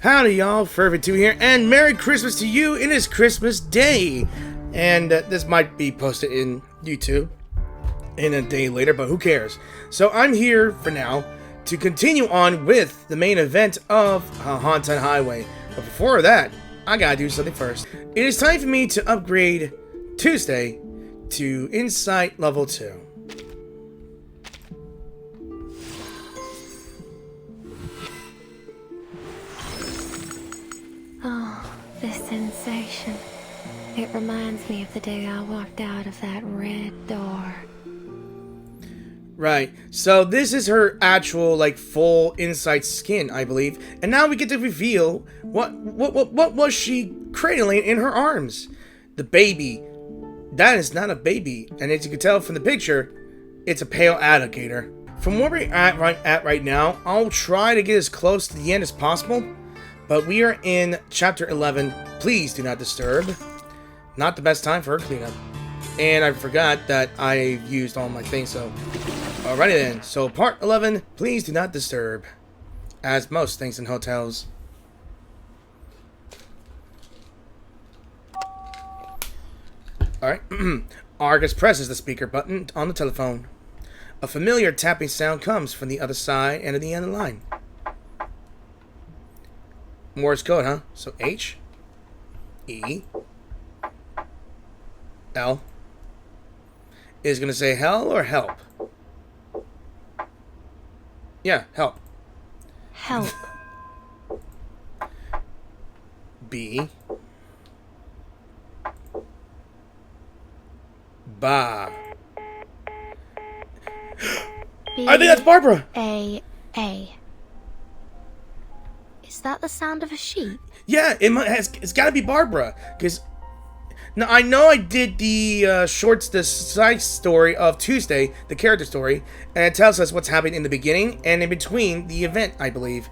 Howdy y'all, Fervent2 here, and Merry Christmas to you in this Christmas day! And this might be posted in YouTube in a day later, but who cares? So I'm here for now to continue on with the main event of Haunted Highway. But before that, I gotta do something first. It is time for me to upgrade Tuesday to Insight Level 2. Oh, this sensation. It reminds me of the day I walked out of that red door. Right, so this is her actual, full Insight skin, I believe. And now we get to reveal what was she cradling in her arms? The baby. That is not a baby. And as you can tell from the picture, it's a pale alligator. From where we're at right now, I'll try to get as close to the end as possible. But we are in Chapter 11, Please Do Not Disturb. Not the best time for her cleanup. And I forgot that I used all my things, so... Alrighty then, so Part 11, Please Do Not Disturb. As most things in hotels. Alright. Argus presses the speaker button on the telephone. A familiar tapping sound comes from the other side and of the end of the line. Morse code, huh? So H, E, L. Is going to say hell or help? Yeah, help. Help. B. Ba. I think that's Barbra! A. Is that the sound of a sheep? Yeah, it's got to be Barbra. Because now I know I did the the side story of Tuesday, the character story, and it tells us what's happening in the beginning and in between the event, I believe.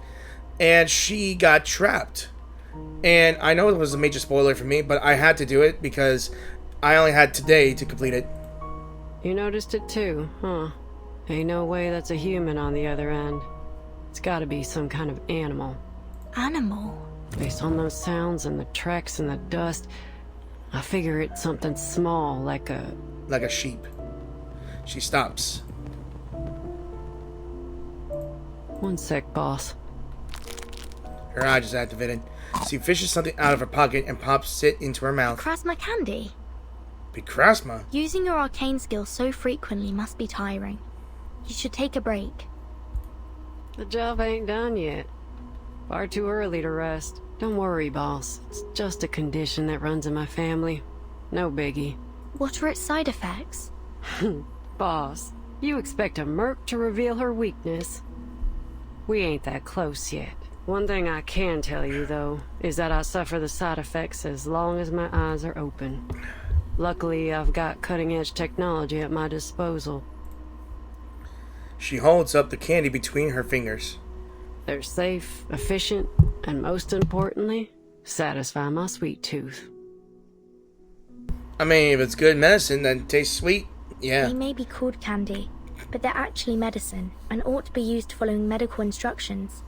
And she got trapped. And I know it was a major spoiler for me, but I had to do it because I only had today to complete it. You noticed it too, huh? Ain't no way that's a human on the other end. It's gotta be some kind of animal. Animal? Based on those sounds and the tracks and the dust, I figure it's something small, like a sheep. She stops. One sec, boss. Her eye just activated. She fishes something out of her pocket and pops it into her mouth. Krasma candy? Krasma? Using your arcane skills so frequently must be tiring. You should take a break. The job ain't done yet. Far too early to rest. Don't worry, boss. It's just a condition that runs in my family. No biggie. What are its side effects? Boss, you expect a merc to reveal her weakness? We ain't that close yet. One thing I can tell you, though, is that I suffer the side effects as long as my eyes are open. Luckily, I've got cutting-edge technology at my disposal. She holds up the candy between her fingers. They're safe, efficient, and most importantly, satisfy my sweet tooth. I mean, if it's good medicine that tastes sweet, yeah. They may be called candy, but they're actually medicine and ought to be used following medical instructions.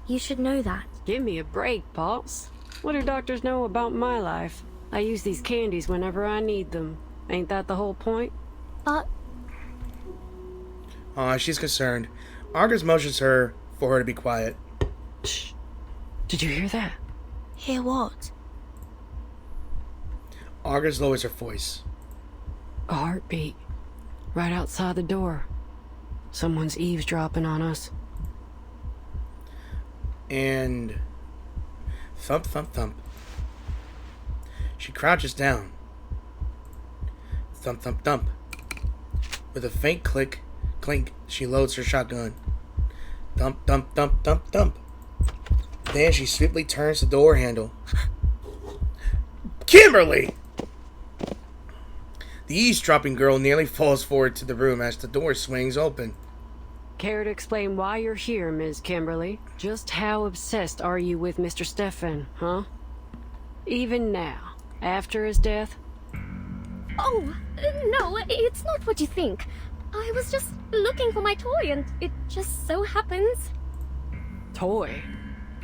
You should know that. Give me a break, boss. What do doctors know about my life? I use these candies whenever I need them. Ain't that the whole point? But... Aw, she's concerned. Argus motions her for her to be quiet. Shh. Did you hear that? Hear what? Argus lowers her voice. A heartbeat. Right outside the door. Someone's eavesdropping on us. And... thump, thump, thump. She crouches down. Thump, thump, thump. With a faint clink, she loads her shotgun. Thump, thump, thump, thump, thump. Then she swiftly turns the door handle. Kimberly! The eavesdropping girl nearly falls forward to the room as the door swings open. Care to explain why you're here, Ms. Kimberly? Just how obsessed are you with Mr. Stefan, huh? Even now, after his death? Oh, no, it's not what you think. I was just looking for my toy and it just so happens. Toy?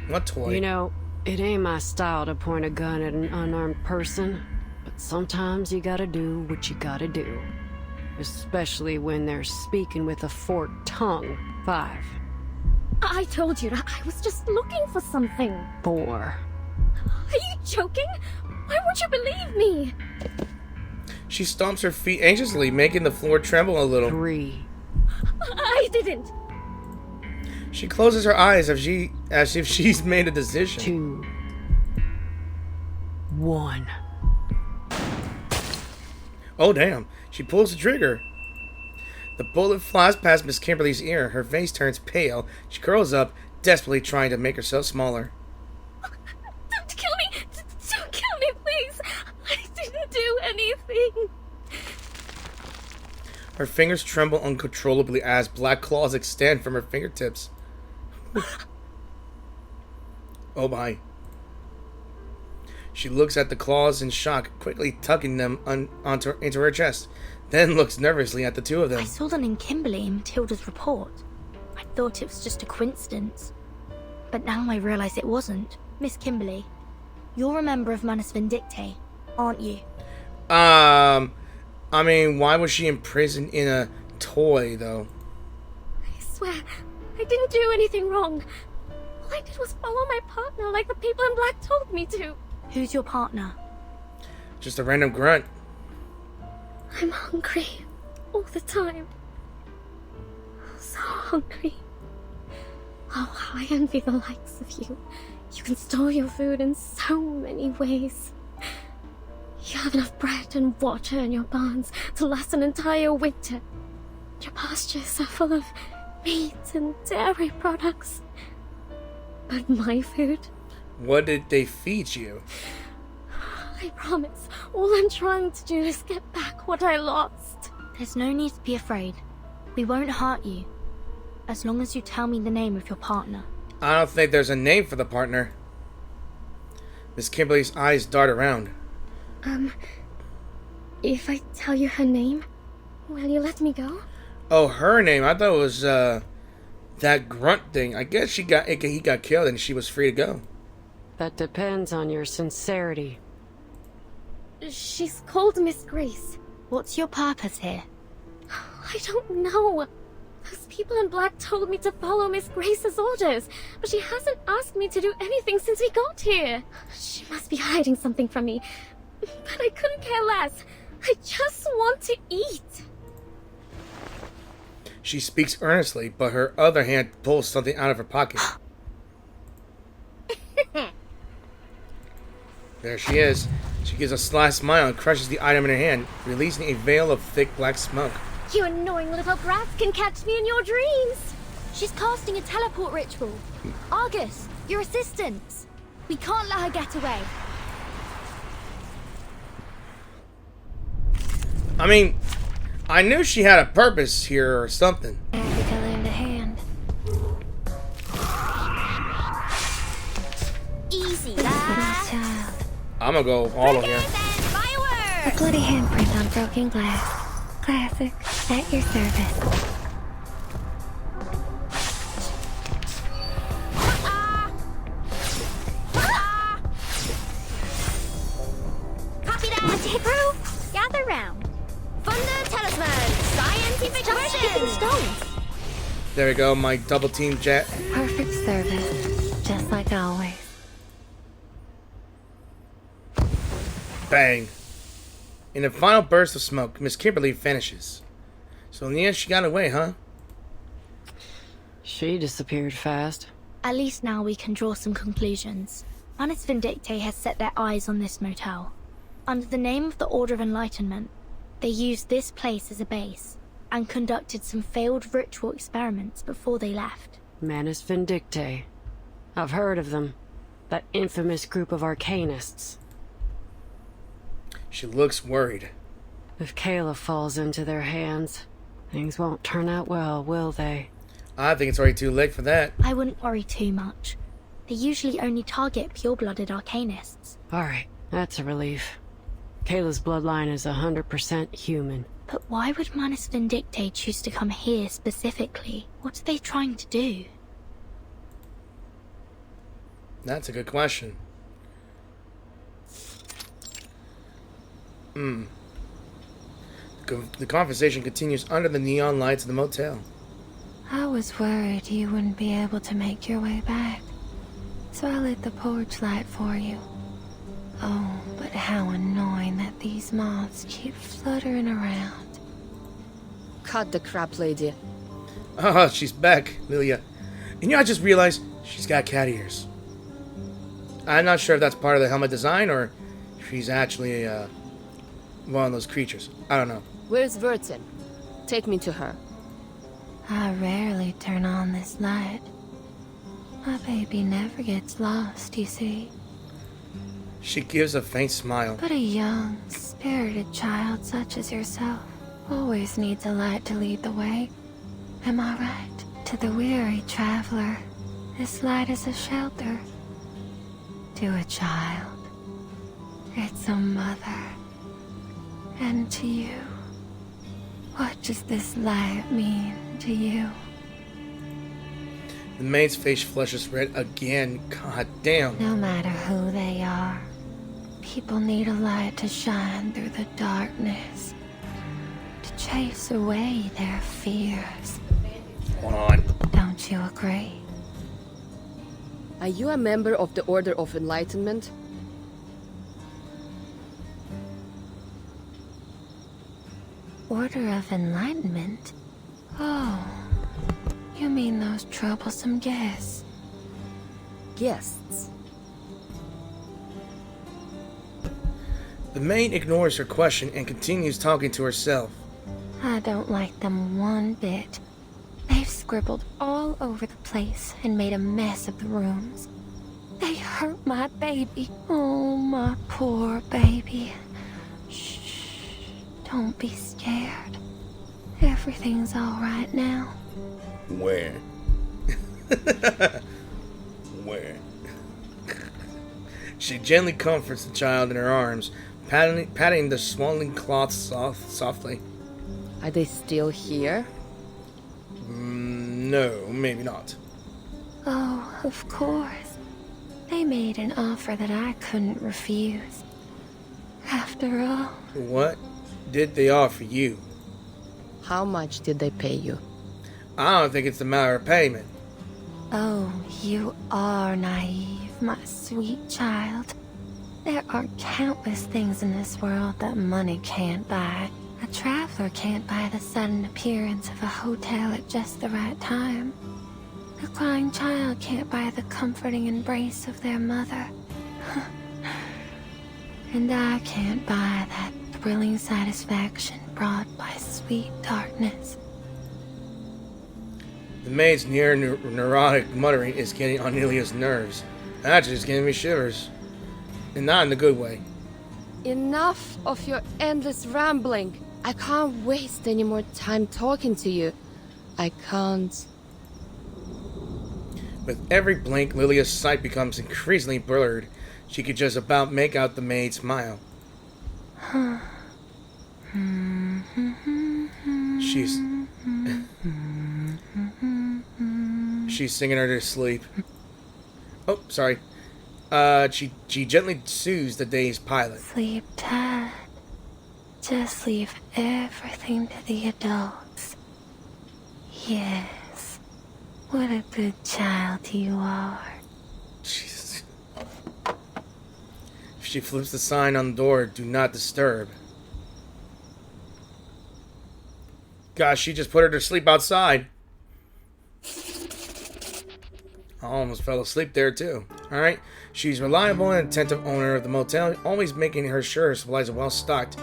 What toy? You know, It ain't my style to point a gun at an unarmed person, but sometimes you gotta do what you gotta do. Especially when they're speaking with a forked tongue. 5. I told you that I was just looking for something. 4. Are you joking? Why won't you believe me? She stomps her feet anxiously, making the floor tremble a little. 3. I didn't. She closes her eyes as if she's made a decision. 2. 1. Oh damn, she pulls the trigger. The bullet flies past Miss Kimberly's ear. Her face turns pale. She curls up, desperately trying to make herself smaller. Don't kill me! Don't kill me, please! I didn't do anything. Her fingers tremble uncontrollably as black claws extend from her fingertips. Oh my. She looks at the claws in shock, quickly tucking them into her chest, then looks nervously at the two of them. I saw them in Kimberly and Matilda's report. I thought it was just a coincidence. But now I realize it wasn't. Miss Kimberly, you're a member of Manus Vindictae, aren't you? I mean, why was she imprisoned in a toy, though? I swear, I didn't do anything wrong. All I did was follow my partner like the people in black told me to. Who's your partner? Just a random grunt. I'm hungry. All the time. So hungry. Oh, how I envy the likes of you. You can store your food in so many ways. You have enough bread and water in your barns to last an entire winter. Your pastures are full of meat and dairy products. But my food? What did they feed you? I promise, all I'm trying to do is get back what I lost. There's no need to be afraid. We won't hurt you. As long as you tell me the name of your partner. I don't think there's a name for the partner. Miss Kimberly's eyes dart around. If I tell you her name, will you let me go? Oh, her name. I thought it was, that grunt thing. I guess he got killed and she was free to go. That depends on your sincerity. She's called Miss Grace. What's your purpose here? I don't know. Those people in black told me to follow Miss Grace's orders, but she hasn't asked me to do anything since we got here. She must be hiding something from me, but I couldn't care less. I just want to eat. She speaks earnestly, but her other hand pulls something out of her pocket. There she is. She gives a sly smile and crushes the item in her hand, releasing a veil of thick black smoke. You annoying little brats can catch me in your dreams. She's casting a teleport ritual. Argus, your assistant. We can't let her get away. I mean, I knew she had a purpose here or something. I think I learned a hand. Easy, Little child. I'm gonna go all of here. A bloody handprint on broken glass. Classic. At your service. Copy that. Gather round. Thunder Talisman. Scientific questions. There we go, my double team jet. Perfect service. Just like always. Bang. In a final burst of smoke, Miss Kimberly vanishes. So in the end, she got away, huh? She disappeared fast. At least now we can draw some conclusions. Manus Vindictae has set their eyes on this motel. Under the name of the Order of Enlightenment, they used this place as a base and conducted some failed ritual experiments before they left. Manus Vindictae. I've heard of them. That infamous group of arcanists. She looks worried. If Kayla falls into their hands, things won't turn out well, will they? I think it's already too late for that. I wouldn't worry too much. They usually only target pure-blooded arcanists. Alright, that's a relief. Kayla's bloodline is 100% human. But why would Manus Vindictae choose to come here specifically? What are they trying to do? That's a good question. The conversation continues under the neon lights of the motel. I was worried you wouldn't be able to make your way back, so I lit the porch light for you. Oh, but how annoying that these moths keep fluttering around. Cut the crap, lady. Oh, she's back, Lilia. And I just realized she's got cat ears. I'm not sure if that's part of the helmet design or if she's actually one of those creatures. I don't know. Where's Vertin? Take me to her. I rarely turn on this light. My baby never gets lost, you see. She gives a faint smile. But a young, spirited child such as yourself always needs a light to lead the way. Am I right? To the weary traveler, this light is a shelter. To a child, it's a mother. And to you, what does this light mean to you? The maid's face flushes red again. God damn. No matter who they are, people need a light to shine through the darkness, to chase away their fears. Hold on. Don't you agree? Are you a member of the Order of Enlightenment? Order of Enlightenment? Oh, you mean those troublesome guests? Guests. The maid ignores her question and continues talking to herself. I don't like them one bit. They've scribbled all over the place and made a mess of the rooms. They hurt my baby. Oh, my poor baby. Shh. Don't be scared. Everything's all right now. Where? Where? She gently comforts the child in her arms, patting the swollen cloth softly. Are they still here? No, maybe not. Oh, of course. They made an offer that I couldn't refuse. After all, What did they offer you? How much did they pay you? I don't think it's a matter of payment. oh, you are naive, my sweet child. There are countless things in this world that money can't buy. A traveler can't buy the sudden appearance of a hotel at just the right time. A crying child can't buy the comforting embrace of their mother. And I can't buy that thrilling satisfaction brought by sweet darkness. The maid's neurotic muttering is getting on Ilia's nerves. Actually, it's giving me shivers. And not in the good way. Enough of your endless rambling. I can't waste any more time talking to you. I can't. With every blink, Lilia's sight becomes increasingly blurred. She could just about make out the maid smile. She's singing her to sleep. Oh, sorry. She gently soothes the dazed pilot. Sleep tight. Just leave everything to the adults. Yes. What a good child you are. Jesus. She flips the sign on the door, "Do not disturb." Gosh, she just put her to sleep outside. I almost fell asleep there too. Alright. She's reliable and attentive owner of the motel, always making sure her supplies are well stocked.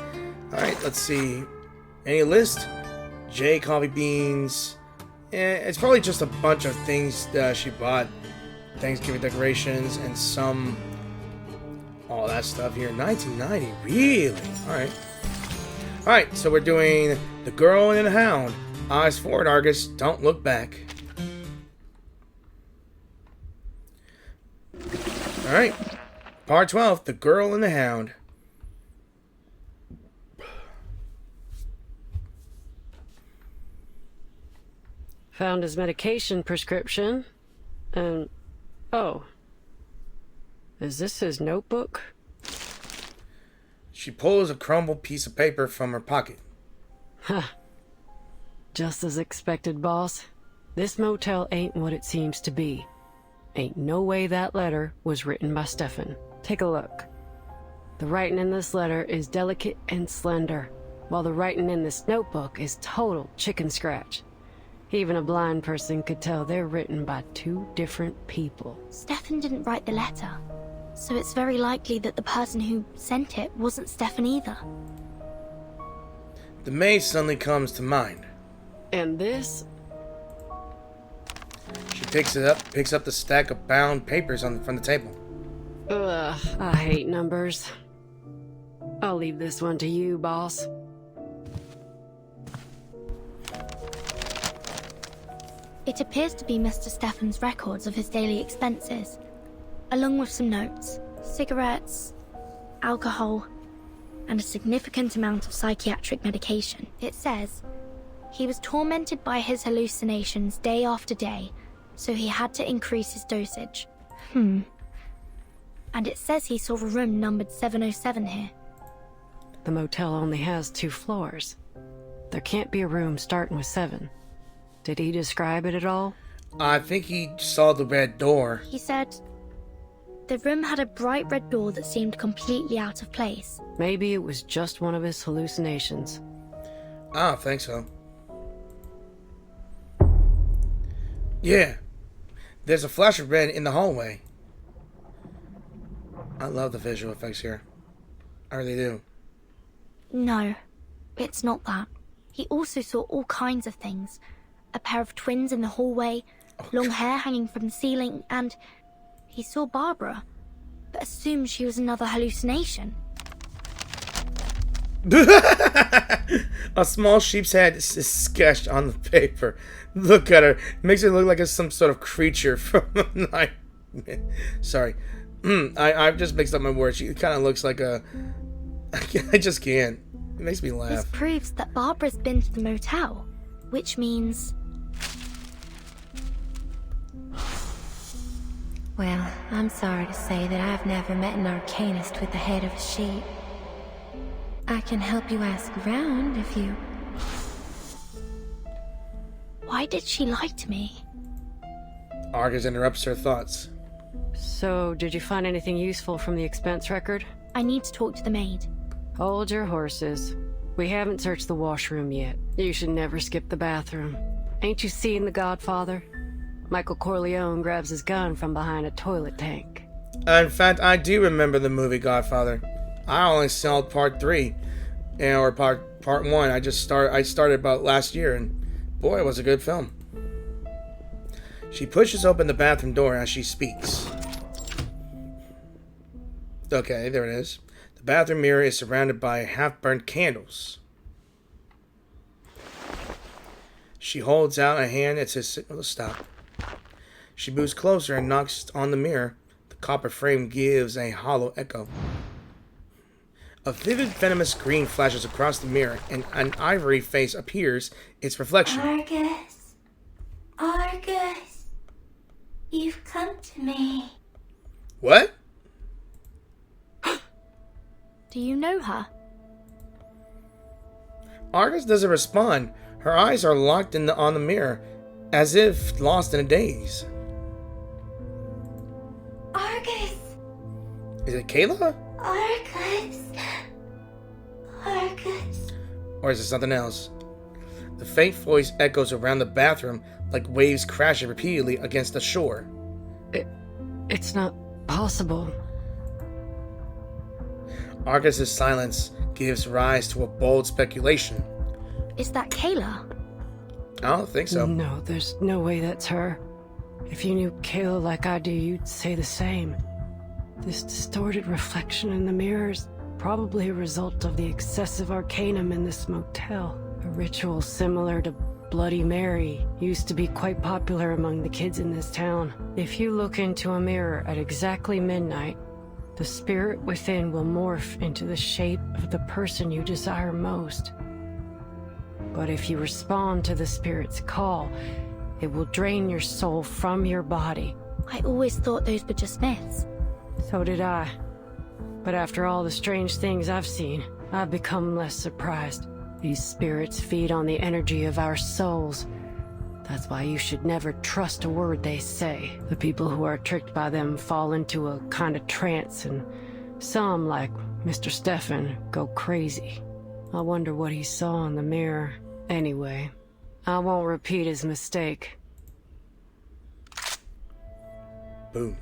Alright, let's see. Any list? J coffee beans. It's probably just a bunch of things that she bought. Thanksgiving decorations and some all that stuff here. 1990, really? Alright. Alright, so we're doing The Girl and the Hound. Eyes forward, Argus. Don't look back. Alright. Part 12, The Girl and the Hound. Found his medication prescription. And, oh, Is this his notebook? She pulls a crumbled piece of paper from her pocket. Huh. Just as expected, boss. This motel ain't what it seems to be. Ain't no way that letter was written by Stefan. Take a look. The writing in this letter is delicate and slender, while the writing in this notebook is total chicken scratch. Even a blind person could tell they're written by two different people. Stefan didn't write the letter, so it's very likely that the person who sent it wasn't Stefan either. The maid suddenly comes to mind. And this? She picks up the stack of bound papers from the table. Ugh, I hate numbers. I'll leave this one to you, boss. It appears to be Mr. Stefan's records of his daily expenses, along with some notes, cigarettes, alcohol, and a significant amount of psychiatric medication. It says he was tormented by his hallucinations day after day, so he had to increase his dosage. And it says he saw a room numbered 707 here. The motel only has 2 floors. There can't be a room starting with 7. Did he describe it at all? I think he saw the red door. He said the room had a bright red door that seemed completely out of place. Maybe it was just one of his hallucinations. I don't think so. Yeah. There's a flash of red in the hallway. I love the visual effects here. I really do. No, it's not that. He also saw all kinds of things. A pair of twins in the hallway, long hair hanging from the ceiling, and he saw Barbra, but assumed she was another hallucination. A small sheep's head is sketched on the paper. Look at her. It makes her look like it's some sort of creature from a nightmare. Sorry. I've just mixed up my words. She kind of looks like a... I just can't. It makes me laugh. This proves that Barbara's been to the motel, which means... Well, I'm sorry to say that I've never met an arcanist with the head of a sheep. I can help you ask around if you... Why did she lie to me? Argus interrupts her thoughts. So, did you find anything useful from the expense record? I need to talk to the maid. Hold your horses. We haven't searched the washroom yet. You should never skip the bathroom. Ain't you seen The Godfather? Michael Corleone grabs his gun from behind a toilet tank. In fact, I do remember the movie Godfather. I only saw part 3, or part 1. I started about last year, and boy, it was a good film. She pushes open the bathroom door as she speaks. Okay, there it is. The bathroom mirror is surrounded by half-burnt candles. She holds out a hand and says, signal to stop. She moves closer and knocks on the mirror. The copper frame gives a hollow echo. A vivid, venomous green flashes across the mirror, and an ivory face appears, its reflection. Argus. Argus. You've come to me. What? Do you know her? Argus doesn't respond. Her eyes are locked on the mirror, as if lost in a daze. Argus. Is it Kayla? Argus. Argus. Or is it something else? The faint voice echoes around the bathroom like waves crashing repeatedly against the shore. It's not possible. Argus's silence gives rise to a bold speculation. Is that Kayla? I don't think so. No, there's no way that's her. If you knew Kayla like I do, you'd say the same. This distorted reflection in the mirrors, probably a result of the excessive arcanum in this motel. A ritual similar to Bloody Mary used to be quite popular among the kids in this town. If you look into a mirror at exactly midnight, the spirit within will morph into the shape of the person you desire most. But if you respond to the spirit's call, it will drain your soul from your body. I always thought those were just myths. So did I. But after all the strange things I've seen, I've become less surprised. These spirits feed on the energy of our souls. That's why you should never trust a word they say. The people who are tricked by them fall into a kind of trance, and some, like Mr. Stefan, go crazy. I wonder what he saw in the mirror. Anyway, I won't repeat his mistake. Boom.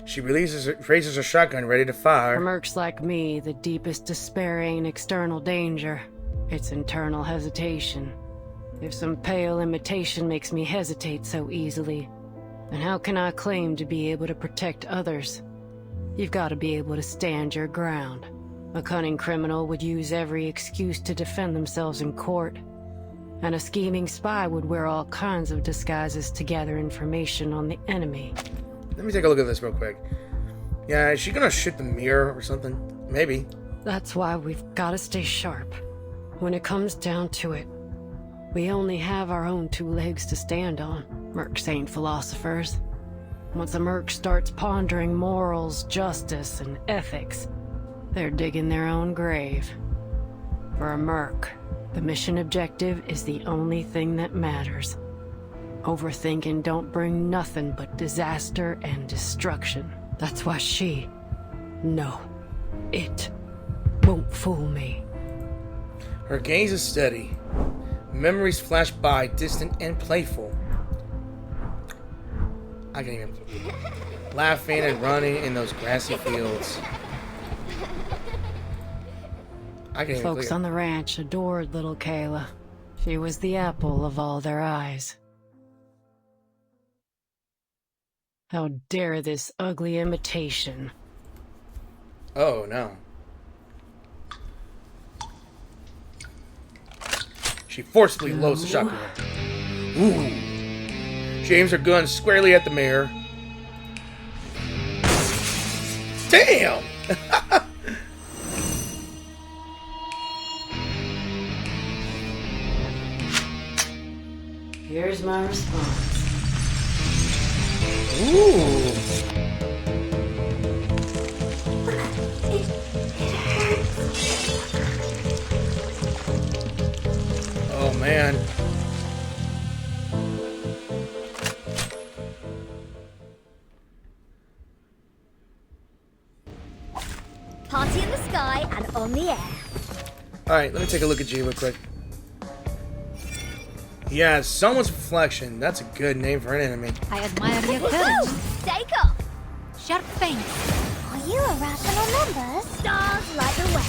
She raises her shotgun, ready to fire. For mercs like me, the deepest despair ain't external danger. It's internal hesitation. If some pale imitation makes me hesitate so easily, then how can I claim to be able to protect others? You've got to be able to stand your ground. A cunning criminal would use every excuse to defend themselves in court. And a scheming spy would wear all kinds of disguises to gather information on the enemy. Let me take a look at this real quick. Yeah, is she gonna shoot the mirror or something? Maybe. That's why we've got to stay sharp. When it comes down to it, we only have our own two legs to stand on. Mercs ain't philosophers. Once a merc starts pondering morals, justice, and ethics, they're digging their own grave. For a merc, the mission objective is the only thing that matters. Overthinking don't bring nothing but disaster and destruction. That's why it won't fool me. Her gaze is steady. Memories flash by, distant and playful. I can even laughing and running in those grassy fields. I can even Folks on the ranch adored little Kayla. She was the apple of all their eyes. How dare this ugly imitation? Oh no. She forcibly loads the shotgun. Ooh. She aims her gun squarely at the mirror. Damn! Here's my response. Ooh. Oh man. Party in the sky and on the air. Alright, let me take a look at you real quick. Yeah, someone's reflection. That's a good name for an enemy. I admire your courage. Take off. Sharp fangs. Are you a rational member? Stars light the way.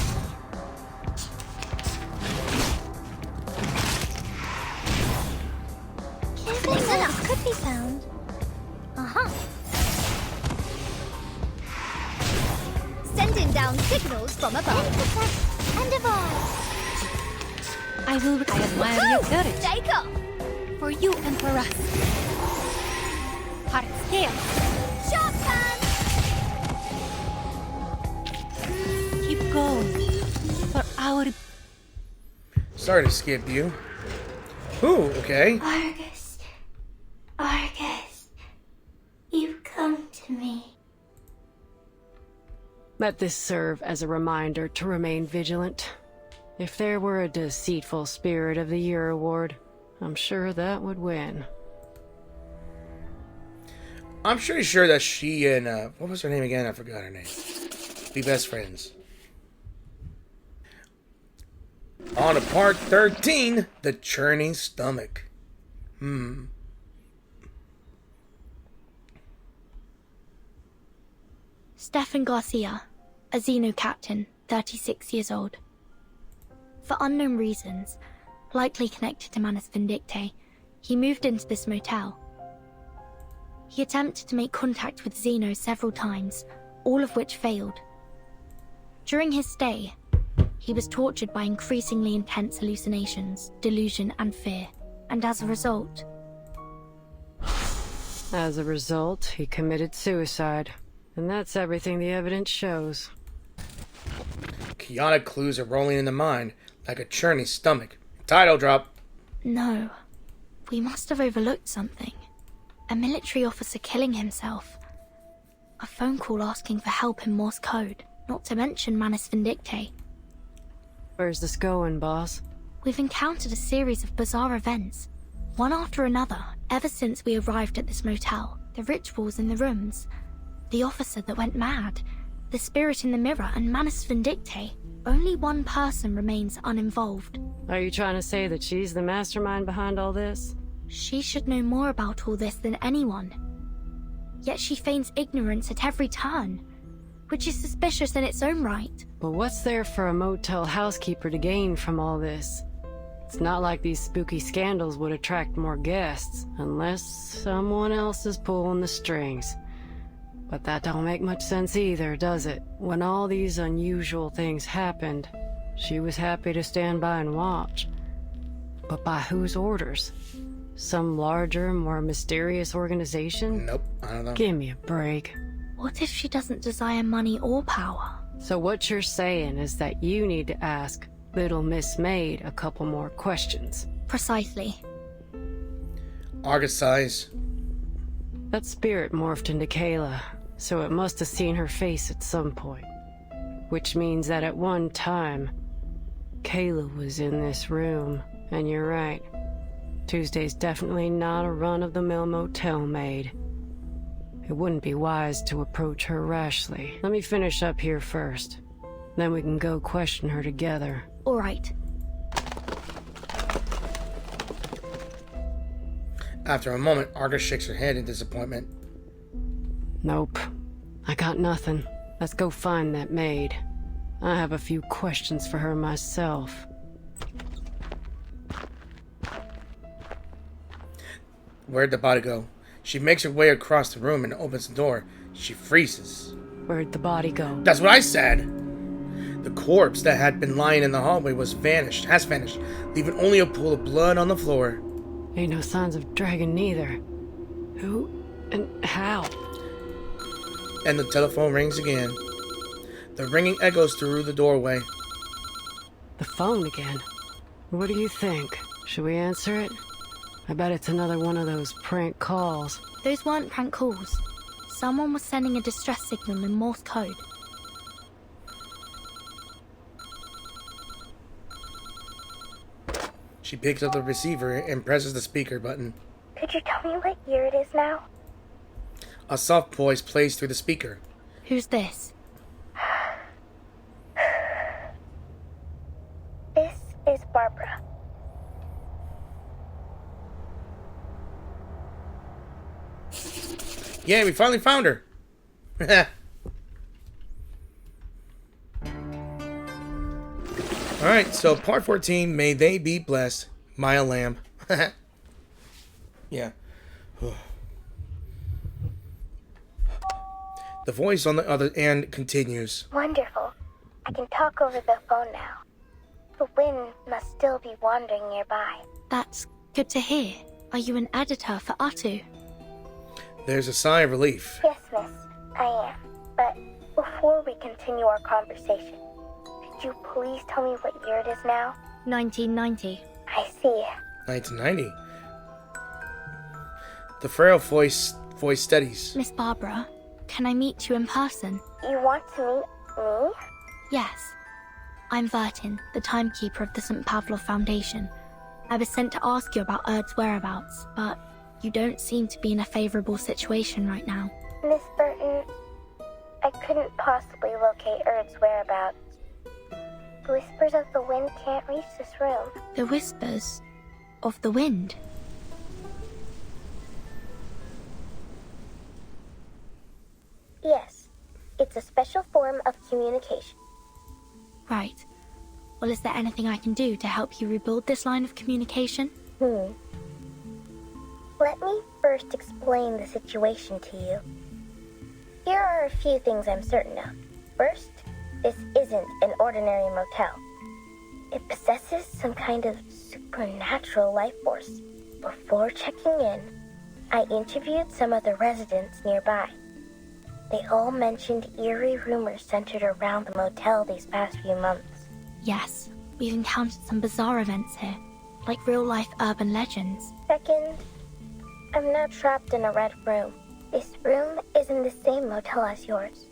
Listen up, could be found. Sending down signals from above. And divide. I admire your courage. Take off. For you and for us. Hard scale. Shotgun. Keep going. For our... Sorry to skip you. Ooh, okay. Argus. Argus. You've come to me. Let this serve as a reminder to remain vigilant. If there were a deceitful Spirit of the Year award, I'm sure that would win. I'm pretty sure that she and, what was her name again? I forgot her name. Be best friends. On to part 13, the churning stomach. Stefan Garcia, a Xeno captain, 36 years old. For unknown reasons, likely connected to Manus Vindictae, he moved into this motel. He attempted to make contact with Xeno several times, all of which failed. During his stay, he was tortured by increasingly intense hallucinations, delusion, and fear, and as a result, he committed suicide. And that's everything the evidence shows. Chaotic clues are rolling in the mind, like a churning stomach. Title drop. no, we must have overlooked something. A military officer killing himself. A phone call asking for help in Morse code, not to mention Manus Vindictae. Where's this going, boss? We've encountered a series of bizarre events, one after another, ever since we arrived at this motel. The rituals in the rooms, the officer that went mad, the spirit in the mirror, and Manus Vindictae. Only one person remains uninvolved. Are you trying to say that she's the mastermind behind all this? She should know more about all this than anyone. Yet she feigns ignorance at every turn, which is suspicious in its own right. But what's there for a motel housekeeper to gain from all this? It's not like these spooky scandals would attract more guests, unless someone else is pulling the strings. But that don't make much sense either, does it? When all these unusual things happened, she was happy to stand by and watch. But by whose orders? Some larger, more mysterious organization? Nope, I don't know. Give me a break. What if she doesn't desire money or power? So what you're saying is that you need to ask Little Miss Maid a couple more questions. Precisely. Argus sighs. That spirit morphed into Kayla, so it must have seen her face at some point. Which means that at one time, Kayla was in this room. And you're right. Tuesday's definitely not a run-of-the-mill motel maid. It wouldn't be wise to approach her rashly. Let me finish up here first. Then we can go question her together. All right. After a moment, Argus shakes her head in disappointment. Nope. I got nothing. Let's go find that maid. I have a few questions for her myself. Where'd the body go? She makes her way across the room and opens the door. She freezes. Where'd the body go? That's what I said! The corpse that had been lying in the hallway has vanished, leaving only a pool of blood on the floor. Ain't no signs of dragon neither. Who and how? And the telephone rings again. The ringing echoes through the doorway. The phone again. What do you think? Should we answer it? I bet it's another one of those prank calls. Those weren't prank calls. Someone was sending a distress signal in Morse code. She picks up the receiver and presses the speaker button. Could you tell me what year it is now? A soft voice plays through the speaker. Who's this? This is Barbra. Yeah, we finally found her. Alright, so part 14, May They Be Blessed, Maya Lamb. Yeah. The voice on the other end continues. Wonderful. I can talk over the phone now. The wind must still be wandering nearby. That's good to hear. Are you an editor for Atu? There's a sigh of relief. Yes, miss, I am. But before we continue our conversation, could you please tell me what year it is now? 1990. I see. 1990. The frail voice steadies. Miss Barbra, can I meet you in person? You want to meet me? Yes. I'm Vertin, the timekeeper of the St. Pavlov Foundation. I was sent to ask you about Erd's whereabouts, but you don't seem to be in a favorable situation right now. Miss Burton, I couldn't possibly locate Erd's whereabouts. The whispers of the wind can't reach this room. The whispers of the wind? Yes, it's a special form of communication. Right. Well, is there anything I can do to help you rebuild this line of communication? Let me first explain the situation to you. Here are a few things I'm certain of. First, this isn't an ordinary motel. It possesses some kind of supernatural life force. Before checking in, I interviewed some of the residents nearby. They all mentioned eerie rumors centered around the motel these past few months. Yes, we've encountered some bizarre events here, like real-life urban legends. Second, I'm not trapped in a red room. This room is in the same motel as yours.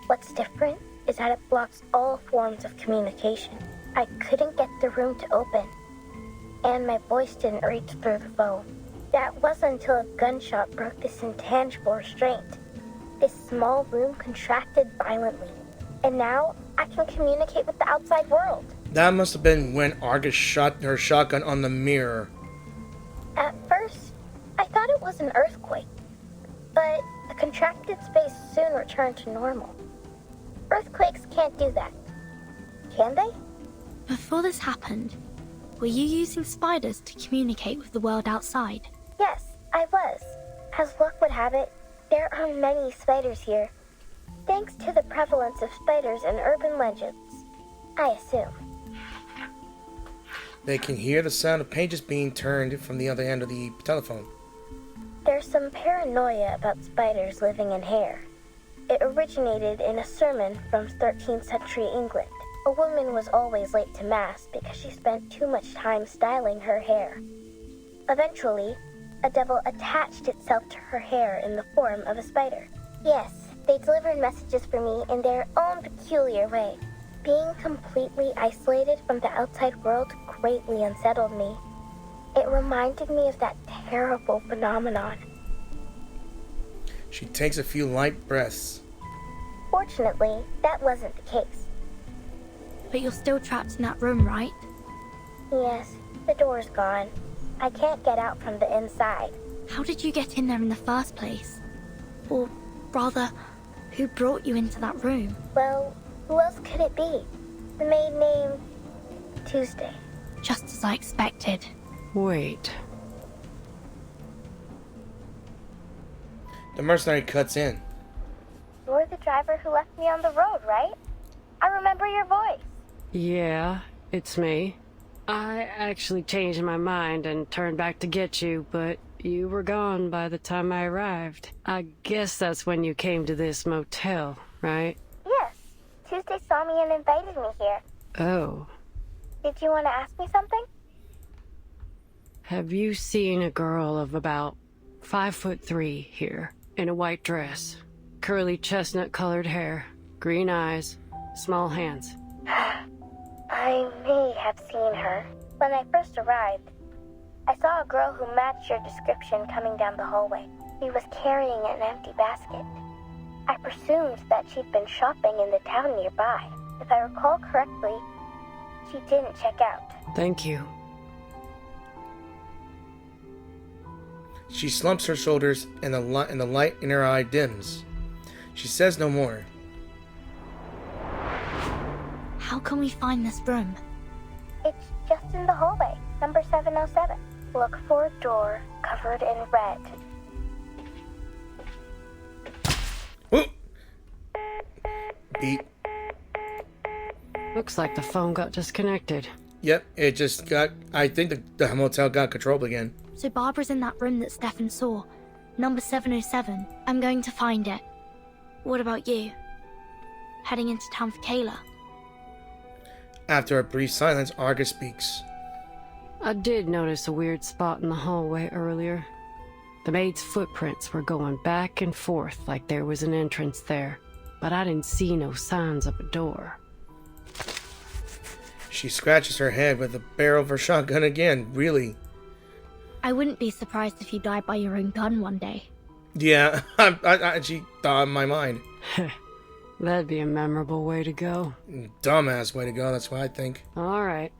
What's different is that it blocks all forms of communication. I couldn't get the room to open, and my voice didn't reach through the phone. That wasn't until a gunshot broke this intangible restraint. This small room contracted violently, and now I can communicate with the outside world. That must have been when Argus shot her shotgun on the mirror. At first, I thought it was an earthquake, but the contracted space soon returned to normal. Earthquakes can't do that, can they? Before this happened, were you using spiders to communicate with the world outside? Yes, I was. As luck would have it, there are many spiders here. Thanks to the prevalence of spiders in urban legends, I assume. They can hear the sound of pages being turned from the other end of the telephone. There's some paranoia about spiders living in hair. It originated in a sermon from 13th century England. A woman was always late to Mass because she spent too much time styling her hair. Eventually, a devil attached itself to her hair in the form of a spider. Yes, they delivered messages for me in their own peculiar way. Being completely isolated from the outside world greatly unsettled me. It reminded me of that terrible phenomenon. She takes a few light breaths. Fortunately, that wasn't the case. But you're still trapped in that room, right? Yes, the door's gone. I can't get out from the inside. How did you get in there in the first place? Or rather, who brought you into that room? Well, who else could it be? The maid named Tuesday. Just as I expected. Wait. The mercenary cuts in. You're the driver who left me on the road, right? I remember your voice. Yeah, it's me. I actually changed my mind and turned back to get you, but you were gone by the time I arrived. I guess that's when you came to this motel, right? Yes. Tuesday saw me and invited me here. Oh. Did you want to ask me something? Have you seen a girl of about 5'3" here, in a white dress, curly chestnut-colored hair, green eyes, small hands? I may have seen her. When I first arrived, I saw a girl who matched your description coming down the hallway. She was carrying an empty basket. I presumed that she'd been shopping in the town nearby. If I recall correctly, she didn't check out. Thank you. She slumps her shoulders and the light in her eye dims. She says no more. How can we find this room? It's just in the hallway, number 707. Look for a door covered in red. Whoop! Beep. Looks like the phone got disconnected. Yep, it just got... I think the motel got controlled again. So Barbara's in that room that Stefan saw. Number 707. I'm going to find it. What about you? Heading into town for Kayla? After a brief silence, Argus speaks. I did notice a weird spot in the hallway earlier. The maid's footprints were going back and forth like there was an entrance there, but I didn't see no signs of a door. She scratches her head with the barrel of her shotgun again, really. I wouldn't be surprised if you died by your own gun one day. Yeah, she thought in my mind. That'd be a memorable way to go. Dumbass way to go, that's what I think. All right.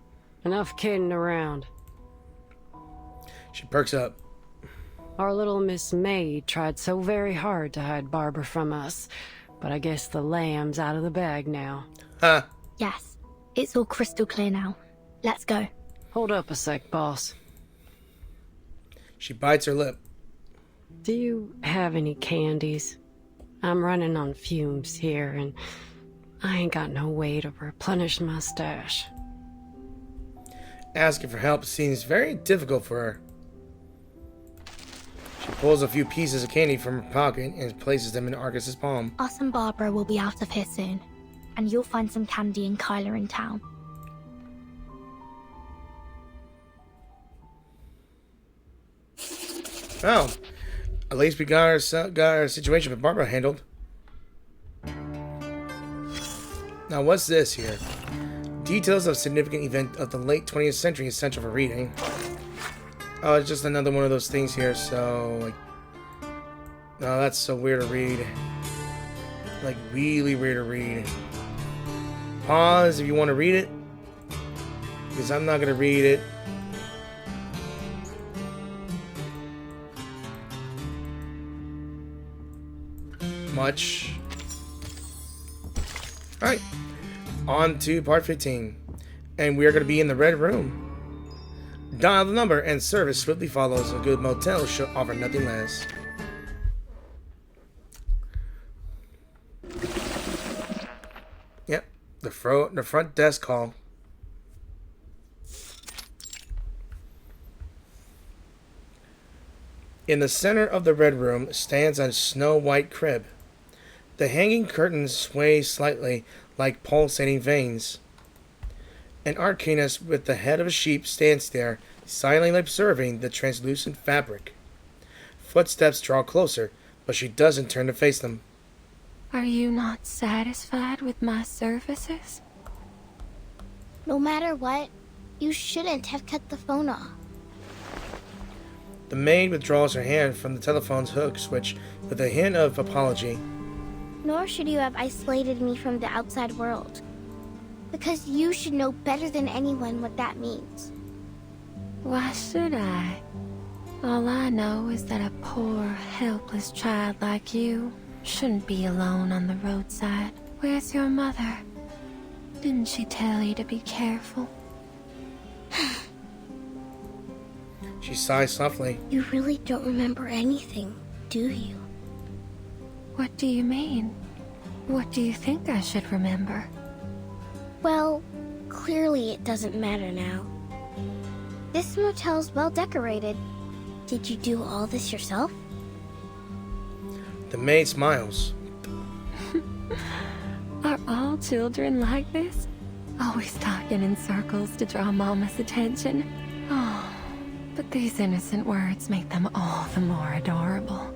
Enough kidding around. She perks up. Our little Miss Maid tried so very hard to hide Barbra from us, but I guess the lamb's out of the bag now. Huh. Yes, it's all crystal clear now. Let's go. Hold up a sec, boss. She bites her lip. Do you have any candies? I'm running on fumes here, and I ain't got no way to replenish my stash. Asking for help seems very difficult for her. She pulls a few pieces of candy from her pocket and places them in Argus's palm. Us and Barbara will be out of here soon, and you'll find some candy and Kyla in town. Oh, At least we got our situation with Barbara handled. Now, what's this here? Details of significant event of the late 20th century essential for reading. Oh, it's just another one of those things here, so, like... No, that's so weird to read. Like, really weird to read. Pause if you want to read it. Because I'm not going to read it. Much. Alright. On to part 15. And we are going to be in the red room. Dial the number and service swiftly follows. A good motel should offer nothing less. Yep. The front desk call. In the center of the red room stands a snow-white crib. The hanging curtains sway slightly like pulsating veins. An arcanist with the head of a sheep stands there, silently observing the translucent fabric. Footsteps draw closer, but she doesn't turn to face them. Are you not satisfied with my services? No matter what, you shouldn't have cut the phone off. The maid withdraws her hand from the telephone's hook switch with a hint of apology. Nor should you have isolated me from the outside world. Because you should know better than anyone what that means. Why should I? All I know is that a poor, helpless child like you shouldn't be alone on the roadside. Where's your mother? Didn't she tell you to be careful? She sighs softly. You really don't remember anything, do you? What do you mean? What do you think I should remember? Well, clearly it doesn't matter now. This motel's well decorated. Did you do all this yourself? The maid smiles. Are all children like this? Always talking in circles to draw Mama's attention. Oh, but these innocent words make them all the more adorable.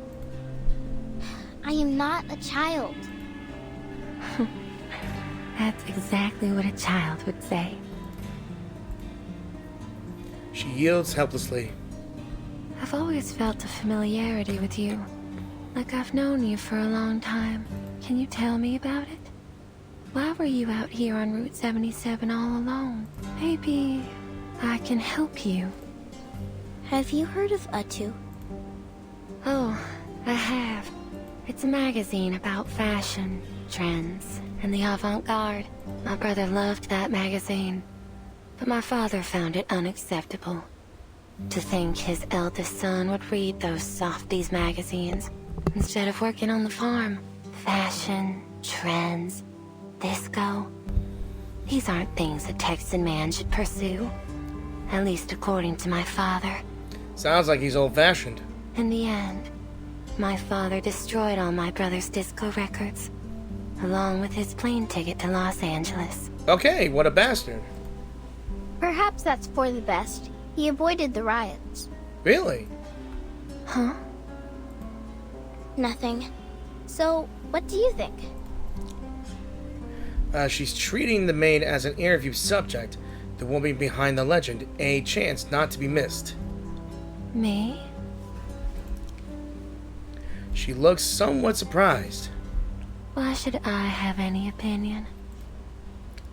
I am not a child. That's exactly what a child would say. She yields helplessly. I've always felt a familiarity with you. Like I've known you for a long time. Can you tell me about it? Why were you out here on Route 77 all alone? Maybe I can help you. Have you heard of Utu? Oh, I have. It's a magazine about fashion, trends, and the avant-garde. My brother loved that magazine, but my father found it unacceptable. To think his eldest son would read those softies magazines instead of working on the farm. Fashion, trends, disco. These aren't things a Texan man should pursue. At least according to my father. Sounds like he's old-fashioned. In the end, my father destroyed all my brother's disco records, along with his plane ticket to Los Angeles. Okay, what a bastard. Perhaps that's for the best. He avoided the riots. Really? Huh? Nothing. So, what do you think? She's treating the maid as an interview subject, the woman behind the legend, a chance not to be missed. Me? She looks somewhat surprised. Why should I have any opinion?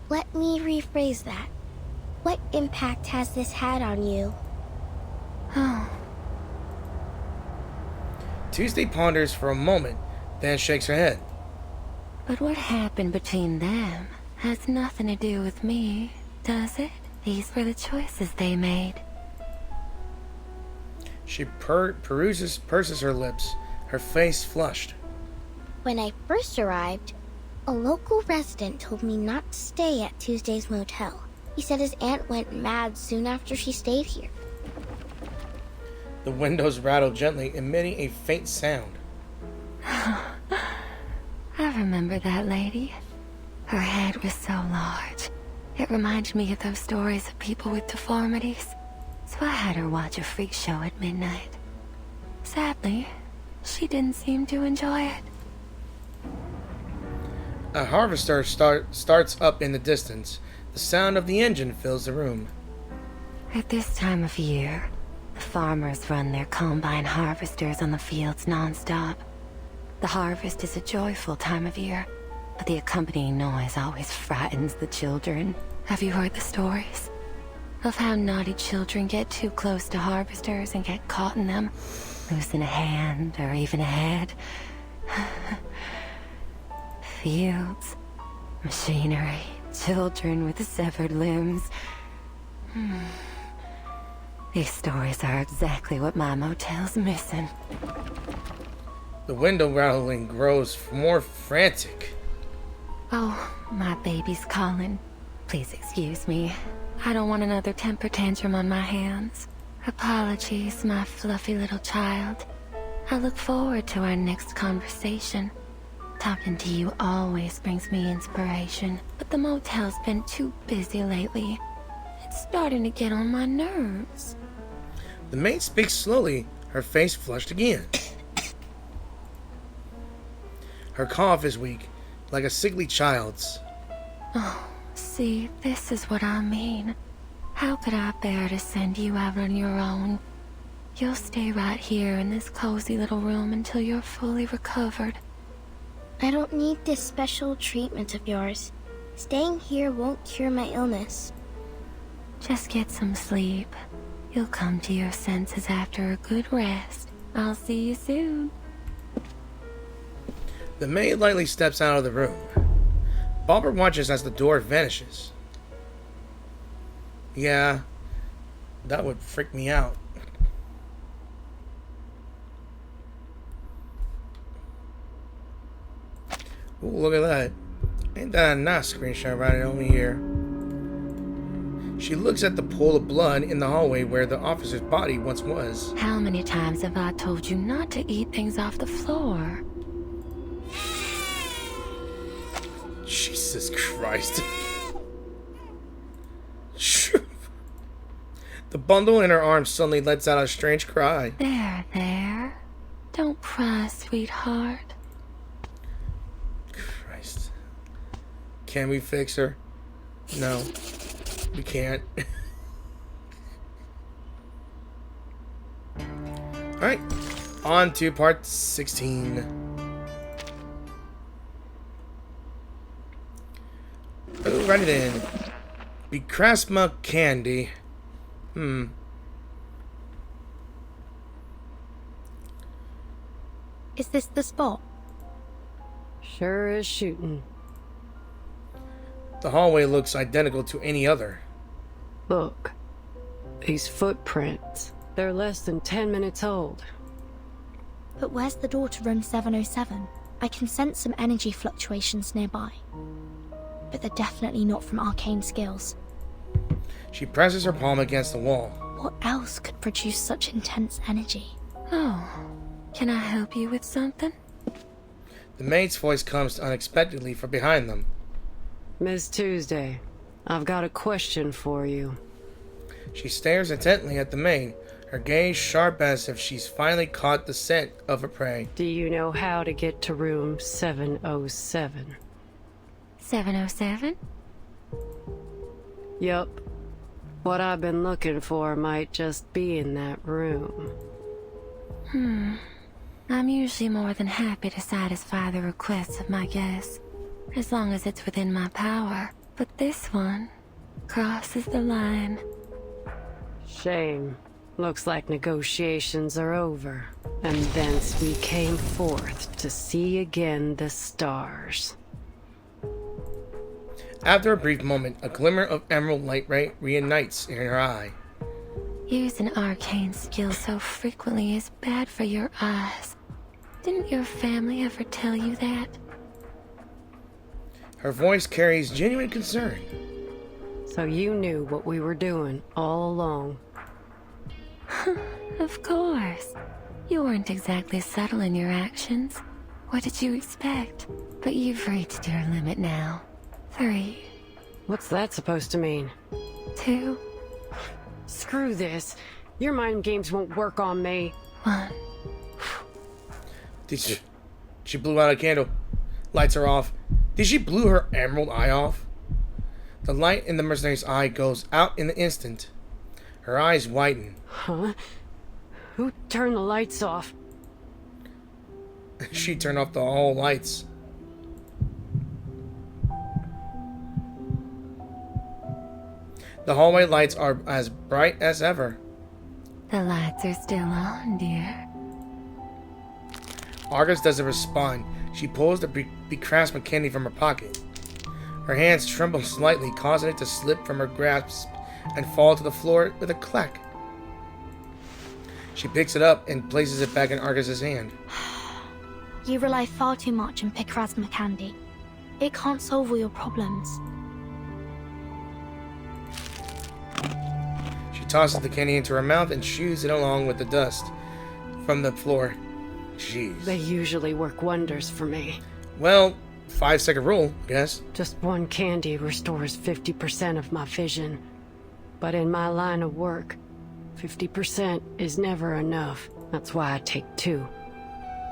Let me rephrase that. What impact has this had on you? Oh, Tuesday ponders for a moment, then shakes her head. but what happened between them has nothing to do with me, does it? These were the choices they made. She purses her lips, her face flushed. When I first arrived, a local resident told me not to stay at Tuesday's motel. He said his aunt went mad soon after she stayed here. The windows rattle gently, emitting a faint sound. I remember that lady. Her head was so large. It reminded me of those stories of people with deformities. So I had her watch a freak show at midnight. Sadly, She didn't seem to enjoy it. A harvester starts up in the distance. The sound of the engine fills the room. At this time of year, the farmers run their combine harvesters on the fields non-stop. The harvest is a joyful time of year, but the accompanying noise always frightens the children. Have you heard the stories of how naughty children get too close to harvesters and get caught in them, losing a hand or even a head? Fields, machinery, children with severed limbs. These stories are exactly what my motel's missing. The window rattling grows more frantic. Oh, my baby's calling. Please excuse me. I don't want another temper tantrum on my hands. Apologies, my fluffy little child. I look forward to our next conversation. Talking to you always brings me inspiration, but the motel's been too busy lately. It's starting to get on my nerves. The maid speaks slowly, her face flushed again. Her cough is weak, like a sickly child's. Oh, see, this is what I mean. How could I bear to send you out on your own? You'll stay right here in this cozy little room until you're fully recovered. I don't need this special treatment of yours. Staying here won't cure my illness. Just get some sleep. You'll come to your senses after a good rest. I'll see you soon. The maid lightly steps out of the room. Barbra watches as the door vanishes. Yeah, that would freak me out. Ooh, look at that. Ain't that a nice screenshot right over here? She looks at the pool of blood in the hallway where the officer's body once was. How many times have I told you not to eat things off the floor? Jesus Christ. The bundle in her arms suddenly lets out a strange cry. There. Don't cry, sweetheart. Christ. Can we fix her? No. We can't. Alright. On to part 16. Alrighty then. Bekrasma candy. Is this the spot? Sure is shooting. The hallway looks identical to any other. Look. These footprints. They're less than 10 minutes old. But where's the door to room 707? I can sense some energy fluctuations nearby. But they're definitely not from arcane skills. She presses her palm against the wall. What else could produce such intense energy? Oh, can I help you with something? The maid's voice comes unexpectedly from behind them. Miss Tuesday, I've got a question for you. She stares intently at the maid, her gaze sharp as if she's finally caught the scent of her prey. Do you know how to get to room 707? 707? Yup. What I've been looking for might just be in that room. I'm usually more than happy to satisfy the requests of my guests, as long as it's within my power. But this one crosses the line. Shame. Looks like negotiations are over, and thence we came forth to see again the stars. After a brief moment, a glimmer of emerald light reunites in her eye. Using arcane skills so frequently is bad for your eyes. Didn't your family ever tell you that? Her voice carries genuine concern. So you knew what we were doing all along. Of course. You weren't exactly subtle in your actions. What did you expect? But you've reached your limit now. 3. What's that supposed to mean? 2. Screw this. Your mind games won't work on me. 1. She blew out a candle. Lights are off. Did she blew her emerald eye off? The light in the mercenary's eye goes out in an instant. Her eyes widen. Huh? Who turned the lights off? She turned off the hall lights. The hallway lights are as bright as ever. The lights are still on, dear. Argus doesn't respond. She pulls the becrasped candy from her pocket. Her hands tremble slightly, causing it to slip from her grasp and fall to the floor with a clack. She picks it up and places it back in Argus's hand. You rely far too much on Picrasma candy. It can't solve all your problems. She tosses the candy into her mouth and shoos it along with the dust from the floor. Jeez. They usually work wonders for me. Well, 5-second rule, I guess. Just one candy restores 50% of my vision. But in my line of work, 50% is never enough. That's why I take 2.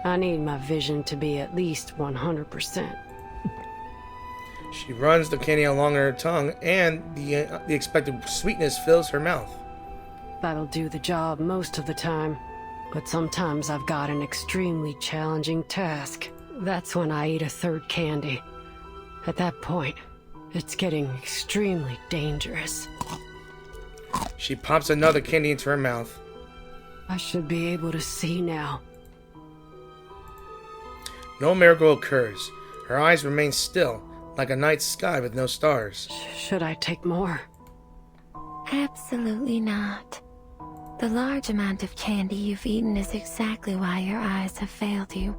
I need my vision to be at least 100%. She runs the candy along her tongue, and the expected sweetness fills her mouth. That'll do the job most of the time. But sometimes I've got an extremely challenging task. That's when I eat a 3rd candy. At that point, it's getting extremely dangerous. She pops another candy into her mouth. I should be able to see now. No miracle occurs. Her eyes remain still, like a night sky with no stars. Should I take more? Absolutely not. The large amount of candy you've eaten is exactly why your eyes have failed you.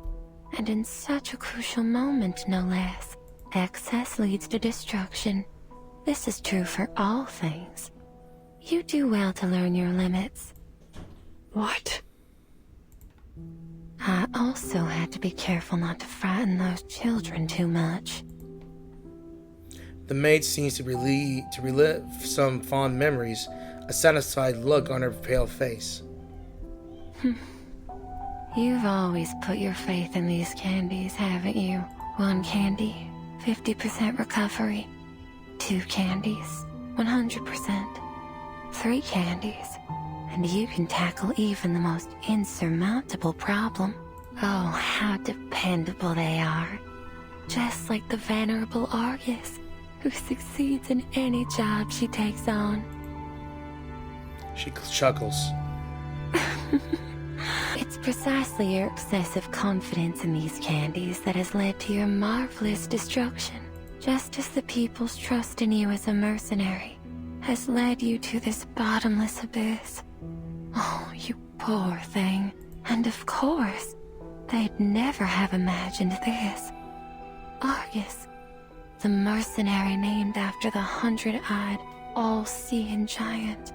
And in such a crucial moment, no less. Excess leads to destruction. This is true for all things. You do well to learn your limits. What? I also had to be careful not to frighten those children too much. The maid seems to relive some fond memories, a satisfied look on her pale face. You've always put your faith in these candies, haven't you? 1 candy, 50% recovery. 2 candies, 100%. 3 candies, and you can tackle even the most insurmountable problem. Oh, how dependable they are. Just like the venerable Argus, who succeeds in any job she takes on. She chuckles. It's precisely your excessive confidence in these candies that has led to your marvelous destruction, just as the people's trust in you as a mercenary has led you to this bottomless abyss. Oh, you poor thing. And of course, they'd never have imagined this. Argus, the mercenary named after the 100-eyed, all-seeing giant,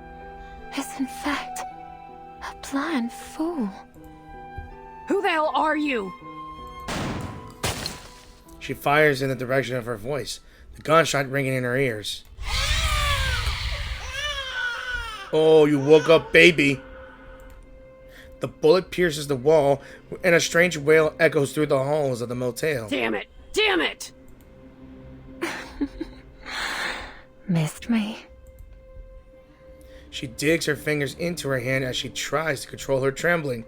is in fact a blind fool. Who the hell are you? She fires in the direction of her voice, the gunshot ringing in her ears. Oh, you woke up, baby. The bullet pierces the wall, and a strange wail echoes through the halls of the motel. Damn it! Damn it! Missed me. She digs her fingers into her hand as she tries to control her trembling.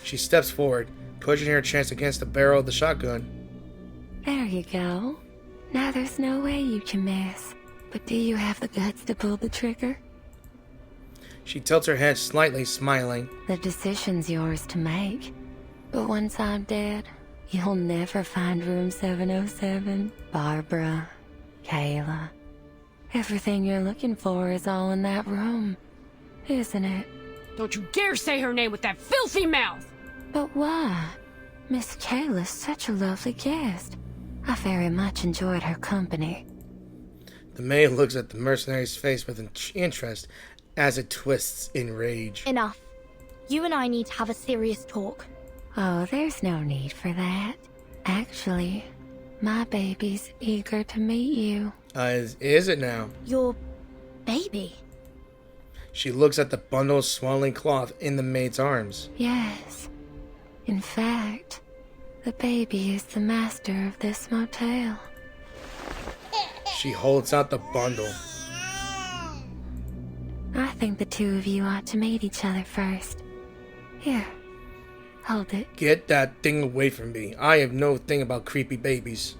She steps forward, pushing her chest against the barrel of the shotgun. There you go. Now there's no way you can miss. But do you have the guts to pull the trigger? She tilts her head slightly, smiling. The decision's yours to make. But once I'm dead, you'll never find room 707. Barbra, Kayla. Everything you're looking for is all in that room, isn't it? Don't you dare say her name with that filthy mouth! But why? Miss Kayla's such a lovely guest. I very much enjoyed her company. The maid looks at the mercenary's face with interest as it twists in rage. Enough. You and I need to have a serious talk. Oh, there's no need for that. Actually, my baby's eager to meet you. Is it now? Your baby. She looks at the bundle of swaddling cloth in the maid's arms. Yes. In fact, the baby is the master of this motel. She holds out the bundle. I think the two of you ought to meet each other first. Here, hold it. Get that thing away from me. I have no thing about creepy babies.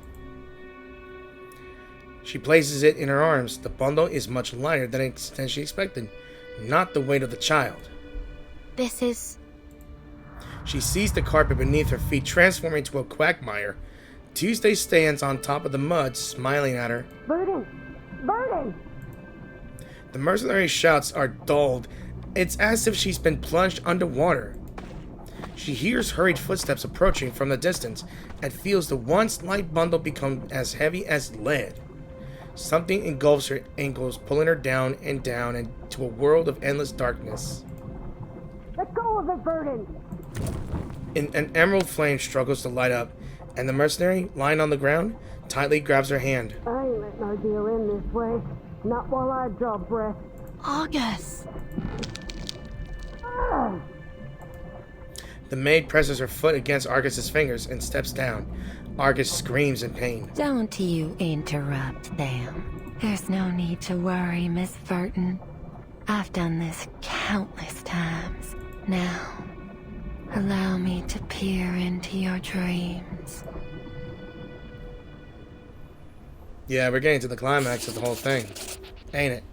She places it in her arms. The bundle is much lighter than she expected. Not the weight of the child. This is... She sees the carpet beneath her feet transform into a quagmire. Tuesday stands on top of the mud, smiling at her. Vertin! Vertin! The mercenary's shouts are dulled. It's as if she's been plunged underwater. She hears hurried footsteps approaching from the distance and feels the once light bundle become as heavy as lead. Something engulfs her ankles, pulling her down into a world of endless darkness. Let go of it, Vertin! An emerald flame struggles to light up, and the mercenary, lying on the ground, tightly grabs her hand. I ain't letting our deal end this way. Not while I draw breath. Argus! The maid presses her foot against Argus's fingers and steps down. Argus screams in pain. Don't you interrupt them. There's no need to worry, Miss Vertin. I've done this countless times. Now, allow me to peer into your dreams. Yeah, we're getting to the climax of the whole thing. Ain't it?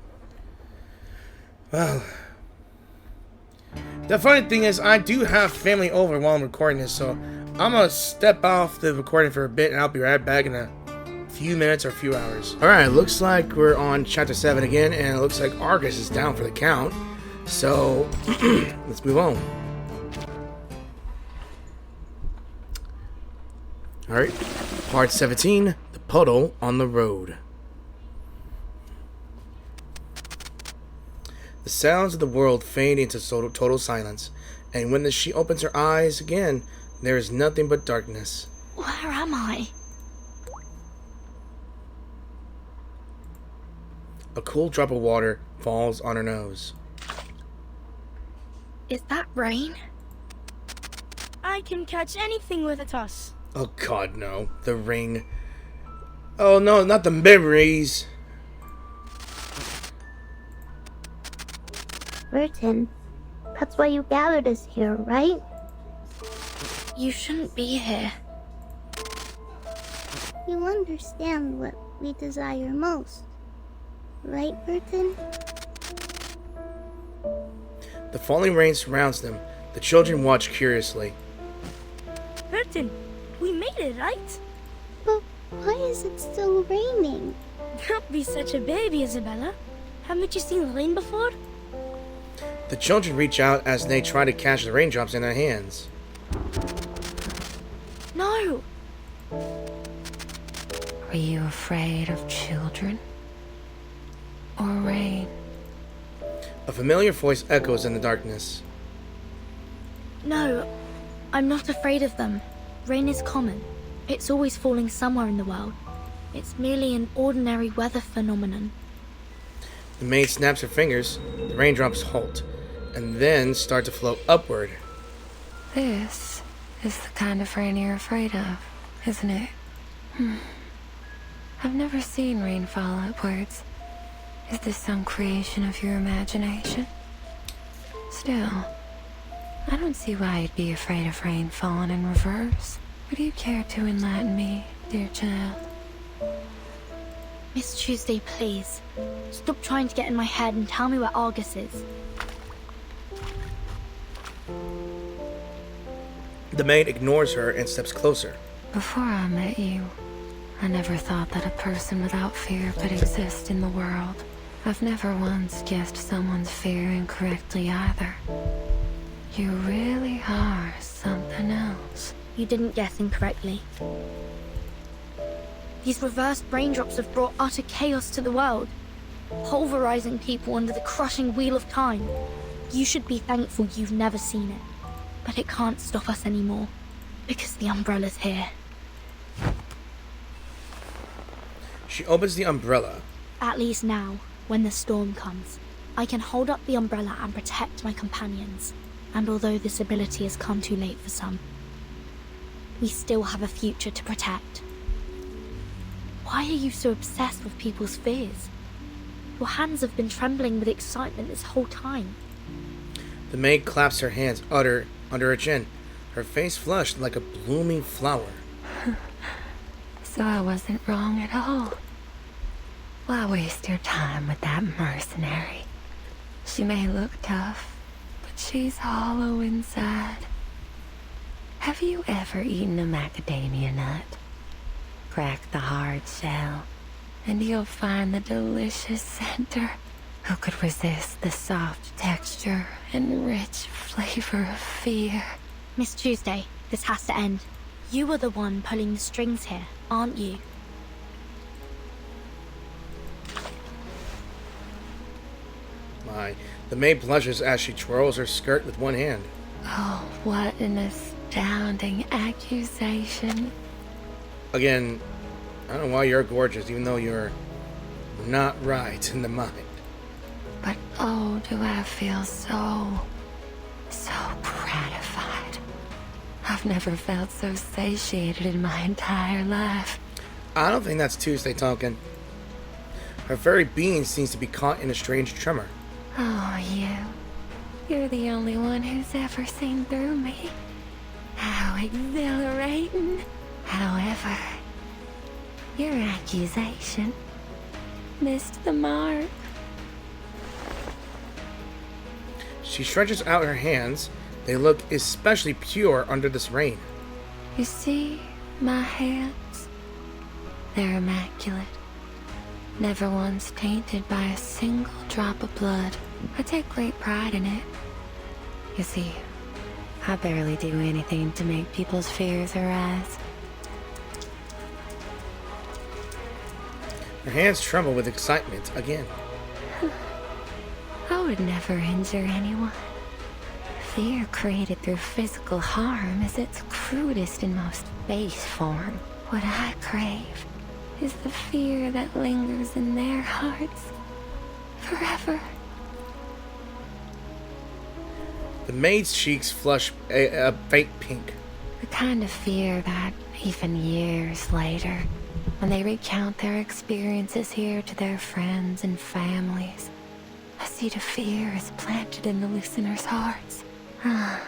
Well... The funny thing is, I do have family over while I'm recording this, so I'm gonna step off the recording for a bit and I'll be right back in a few minutes or a few hours. Alright, looks like we're on chapter 7 again, and it looks like Argus is down for the count. So, let's move on. Alright, part 17, the puddle on the road. The sounds of the world fade into total silence, and when she opens her eyes again, there is nothing but darkness. Where am I? A cool drop of water falls on her nose. Is that rain? I can catch anything with a toss. Oh god, no. The ring. Oh no, not the memories. Vertin, that's why you gathered us here, right? You shouldn't be here. You understand what we desire most, right, Vertin? The falling rain surrounds them. The children watch curiously. Vertin, we made it, right? But why is it still raining? Don't be such a baby, Isabella. Haven't you seen rain before? The children reach out as they try to catch the raindrops in their hands. No! Are you afraid of children? Or rain? A familiar voice echoes in the darkness. No, I'm not afraid of them. Rain is common. It's always falling somewhere in the world. It's merely an ordinary weather phenomenon. The maid snaps her fingers. The raindrops halt, and then start to flow upward. This is the kind of rain you're afraid of, isn't it? I've never seen rain fall upwards. Is this some creation of your imagination? Still, I don't see why you'd be afraid of rain falling in reverse. Would you care to enlighten me, dear child? Miss Tuesday, please. Stop trying to get in my head and tell me where Argus is. The maid ignores her and steps closer. Before I met you, I never thought that a person without fear could exist in the world. I've never once guessed someone's fear incorrectly either. You really are something else. You didn't guess incorrectly. These reversed raindrops have brought utter chaos to the world, pulverizing people under the crushing wheel of time. You should be thankful you've never seen it. But it can't stop us anymore, because the umbrella's here. She opens the umbrella. At least now, when the storm comes. I can hold up the umbrella and protect my companions, and although this ability has come too late for some, we still have a future to protect. Why are you so obsessed with people's fears? Your hands have been trembling with excitement this whole time. The maid claps her hands under her chin, her face flushed like a blooming flower. So I wasn't wrong at all. Why waste your time with that mercenary? She may look tough, but she's hollow inside. Have you ever eaten a macadamia nut? Crack the hard shell, and you'll find the delicious center. Who could resist the soft texture and rich flavor of fear? Miss Tuesday, this has to end. You are the one pulling the strings here, aren't you? The maid blushes as she twirls her skirt with one hand. Oh, what an astounding accusation. Again, I don't know why you're gorgeous, even though you're not right in the mind. But oh, do I feel so gratified. I've never felt so satiated in my entire life. I don't think that's Tuesday talking. Her very being seems to be caught in a strange tremor. Oh, you're the only one who's ever seen through me. How exhilarating. However, your accusation missed the mark. She stretches out her hands. They look especially pure under this rain. You see my hands? They're immaculate. Never once tainted by a single drop of blood. I take great pride in it. You see, I barely do anything to make people's fears arise. Her hands tremble with excitement again. I would never injure anyone. Fear created through physical harm is its crudest and most base form. What I crave is the fear that lingers in their hearts forever. The maid's cheeks flush a faint pink. The kind of fear that, even years later, when they recount their experiences here to their friends and families, a seed of fear is planted in the listeners' hearts. I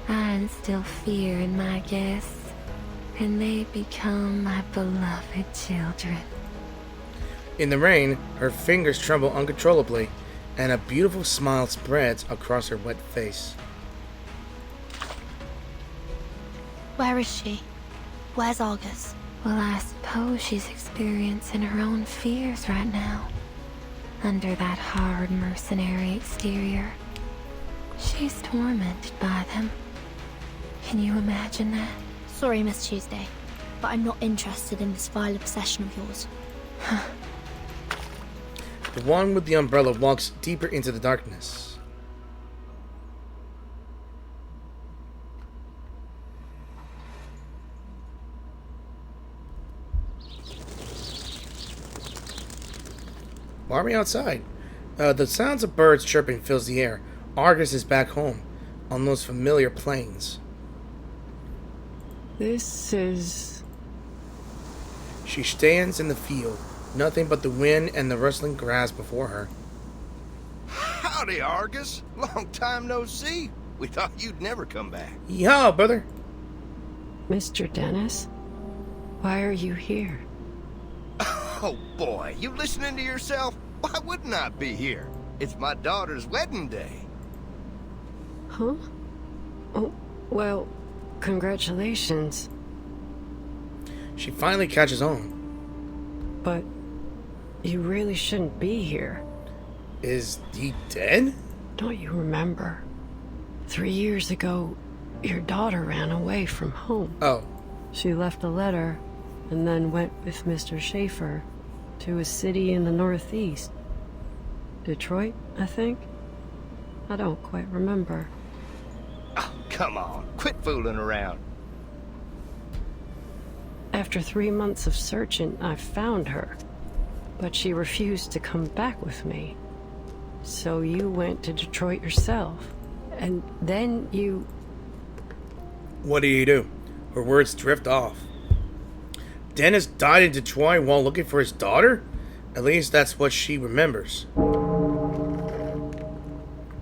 instill fear in my guests, and they become my beloved children. In the rain, her fingers tremble uncontrollably, and a beautiful smile spreads across her wet face. Where is she? Where's Argus? Well, I suppose she's experiencing her own fears right now. Under that hard mercenary exterior, she's tormented by them. Can you imagine that? Sorry, Miss Tuesday, but I'm not interested in this vile obsession of yours. The one with the umbrella walks deeper into the darkness. Why are we outside? The sounds of birds chirping fills the air. Argus is back home, on those familiar plains. This is... She stands in the field, nothing but the wind and the rustling grass before her. Howdy, Argus. Long time no see. We thought you'd never come back. Yo, brother. Mr. Dennis? Why are you here? Oh, boy. You listening to yourself? Why wouldn't I be here? It's my daughter's wedding day. Huh? Oh, well, congratulations. She finally catches on. But you really shouldn't be here. Is he dead? Don't you remember? 3 years ago, your daughter ran away from home. Oh. She left a letter and then went with Mr. Schaefer to a city in the northeast. Detroit, I think? I don't quite remember. Oh, come on. Quit fooling around. After 3 months of searching, I found her. but she refused to come back with me. So you went to Detroit yourself, and then you... What do? Her words drift off. Dennis died in Detroit while looking for his daughter? At least that's what she remembers.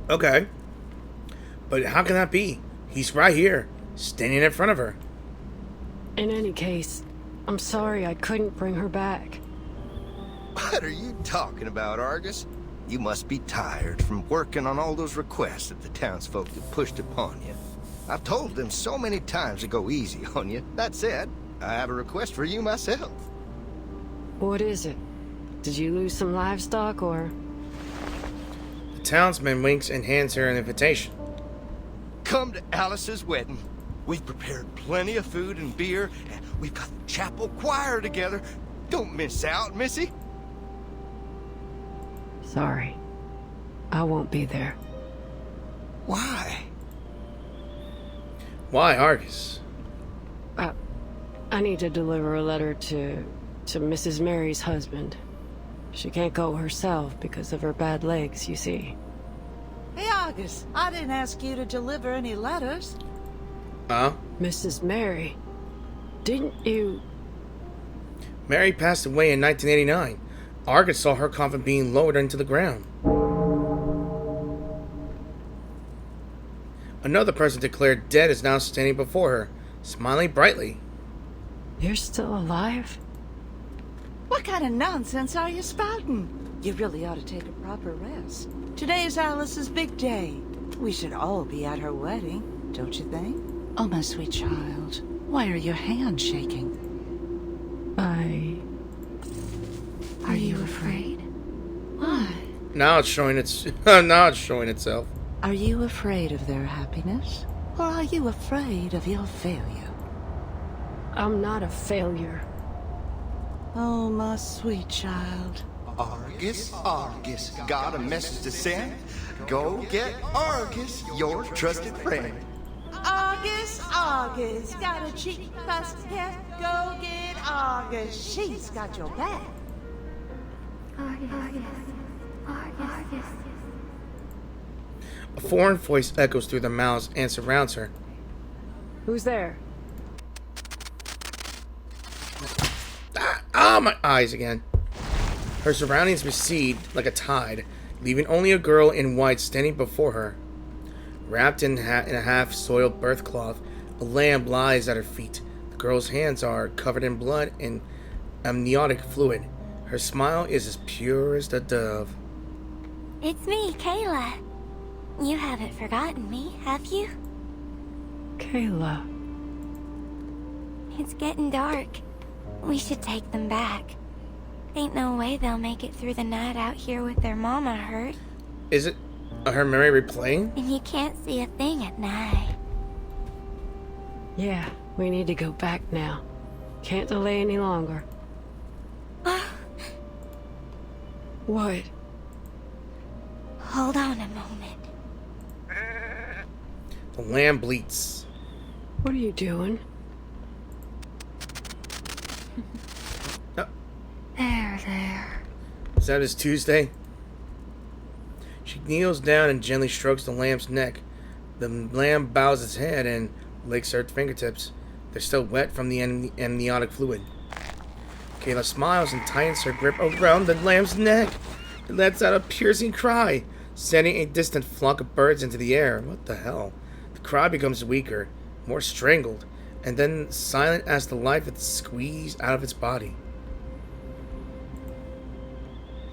Okay. But how can that be? He's right here, standing in front of her. In any case, I'm sorry I couldn't bring her back. What are you talking about, Argus? You must be tired from working on all those requests that the townsfolk have pushed upon you. I've told them so many times to go easy on you. That said, I have a request for you myself. What is it? Did you lose some livestock, or...? The townsman winks and hands her an invitation. Come to Alice's wedding. We've prepared plenty of food and beer, and we've got the chapel choir together. Don't miss out, Missy. Sorry. I won't be there. Why? Why, Argus? I need to deliver a letter to Mrs. Mary's husband. She can't go herself because of her bad legs, you see. Hey, Argus, I didn't ask you to deliver any letters. Mrs. Mary, didn't you... Mary passed away in 1989. Argus saw her coffin being lowered into the ground. Another person declared dead is now standing before her, smiling brightly. You're still alive? What kind of nonsense are you spouting? You really ought to take a proper rest. Today's Alice's big day. We should all be at her wedding, don't you think? Oh, my sweet child, why are your hands shaking? Are you afraid? Why? Now it's showing itself. Are you afraid of their happiness? Or are you afraid of your failure? I'm not a failure. Oh, my sweet child. Argus, got a message to send? Go get Argus, your trusted friend. Argus, got a cheap basket. Go get Argus. She's got your back. Argus. A foreign voice echoes through the mouths and surrounds her. Who's there? My eyes again. Her surroundings recede like a tide, leaving only a girl in white standing before her. Wrapped in a half-soiled birth cloth, a lamb lies at her feet. The girl's hands are covered in blood and amniotic fluid. Her smile is as pure as the dove. It's me, Kayla. You haven't forgotten me, have you? Kayla. It's getting dark. We should take them back. Ain't no way they'll make it through the night out here with their mama hurt. Is it her memory replaying? And you can't see a thing at night. Yeah, we need to go back now. Can't delay any longer. What? Hold on a moment. The lamb bleats. What are you doing? There. Is that his Tuesday? She kneels down and gently strokes the lamb's neck. The lamb bows its head and licks her fingertips. They're still wet from the amniotic fluid. Kayla smiles and tightens her grip around the lamb's neck. It lets out a piercing cry, sending a distant flock of birds into the air. What the hell? The cry becomes weaker, more strangled, and then silent as the life is squeezed out of its body.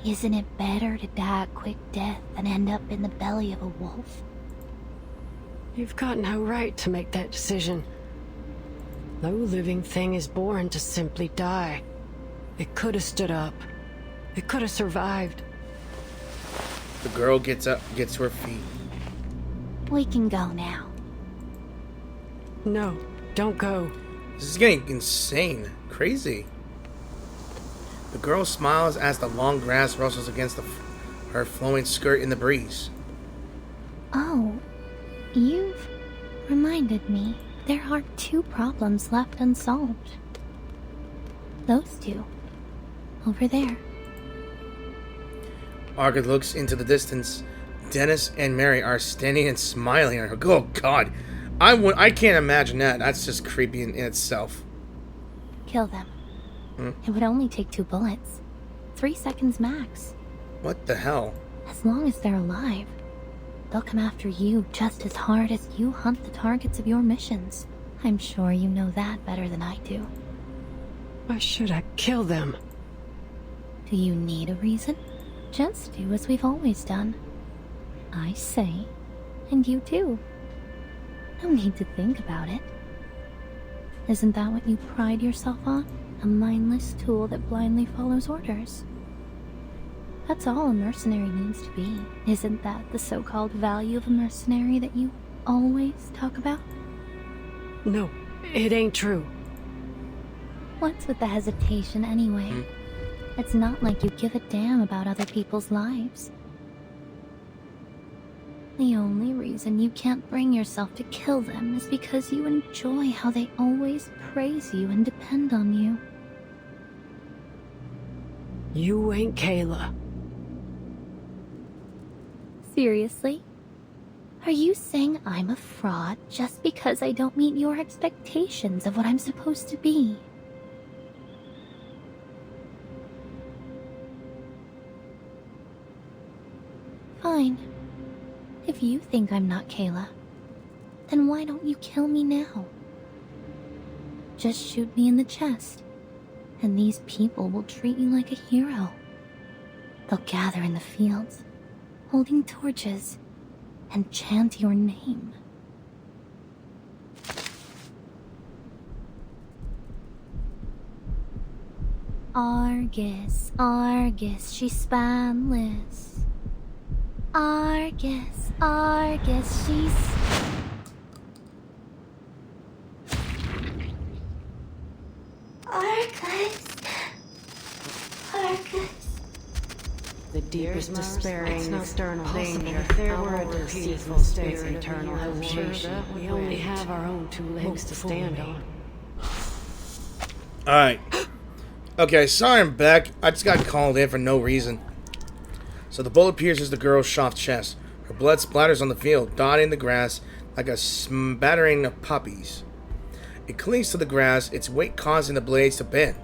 Isn't it better to die a quick death than end up in the belly of a wolf? You've got no right to make that decision. No living thing is born to simply die. It could have stood up. It could have survived. The girl gets up, gets to her feet. We can go now. No, don't go. This is getting insane. Crazy. The girl smiles as the long grass rustles against her flowing skirt in the breeze. Oh, you've reminded me there are 2 problems left unsolved. Those 2. Over there. Argus looks into the distance. Dennis and Mary are standing and smiling at her. Oh God, I can't imagine that. That's just creepy in itself. Kill them. It would only take 2 bullets. 3 seconds max. What the hell? As long as they're alive, they'll come after you just as hard as you hunt the targets of your missions. I'm sure you know that better than I do. Why should I kill them? Do you need a reason? Just do as we've always done. I say, and you do. No need to think about it. Isn't that what you pride yourself on? A mindless tool that blindly follows orders. That's all a mercenary needs to be. Isn't that the so-called value of a mercenary that you always talk about? No, it ain't true. What's with the hesitation anyway? It's not like you give a damn about other people's lives. The only reason you can't bring yourself to kill them is because you enjoy how they always praise you and depend on you. You ain't Kayla. Seriously? Are you saying I'm a fraud just because I don't meet your expectations of what I'm supposed to be? Fine. If you think I'm not Kayla, then why don't you kill me now? Just shoot me in the chest, and these people will treat you like a hero. They'll gather in the fields, holding torches, and chant your name. Argus, Argus, she's spineless. Argus, Argus, she's... Argus. Argus. The deepest despairing external danger. If there were a deceitful spirit eternal habitation, we only have our own 2 legs to stand on. Alright. Okay, sorry I'm back. I just got called in for no reason. So the bullet pierces the girl's soft chest. Her blood splatters on the field, dotting the grass like a smattering of poppies. It clings to the grass, its weight causing the blades to bend.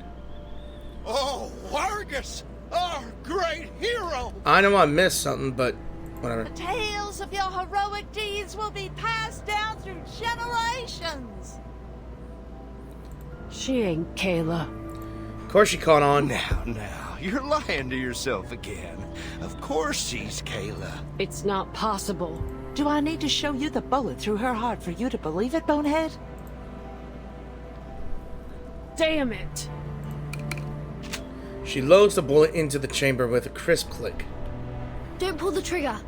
Oh, Argus! Our great hero! I know I missed something, but whatever. The tales of your heroic deeds will be passed down through generations. She ain't Kayla. Of course she caught on. Now, you're lying to yourself again. Of course she's Kayla. It's not possible. Do I need to show you the bullet through her heart for you to believe it, Bonehead? Damn it! She loads the bullet into the chamber with a crisp click. Don't pull the trigger!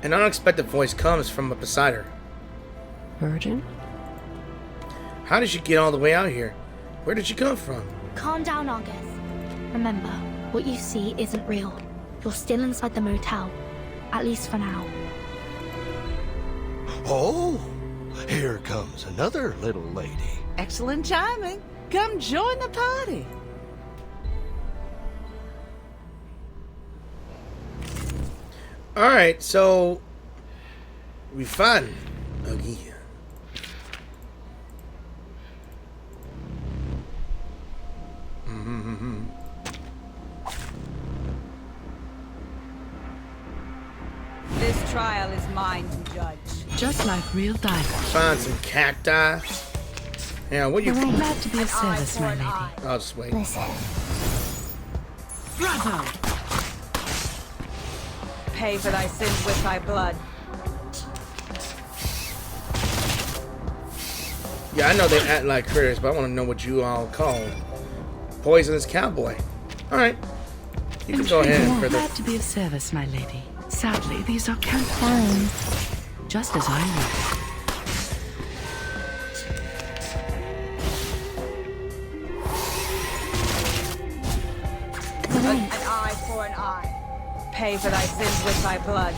An unexpected voice comes from beside her. Virgin? How did she get all the way out here? Where did she come from? Calm down, Argus. Remember, what you see isn't real. You're still inside the motel. At least for now. Oh, here comes another little lady. Excellent timing. Come join the party. Alright, so... we fun. Oh, yeah. This trial is mine to judge. Just like real diamonds. Find some cacti. Yeah, what you... I'm glad to be of service, my lady. I'll just wait. Listen. Bravo! Pay for thy sins with thy blood. Yeah, I know they act like critters, but I want to know what you all call poisonous cowboy. Alright. You can go ahead and I'm further... glad to be of service, my lady. Sadly, these are campfires. Just as I would. An eye for an eye. Pay for thy sins with thy blood.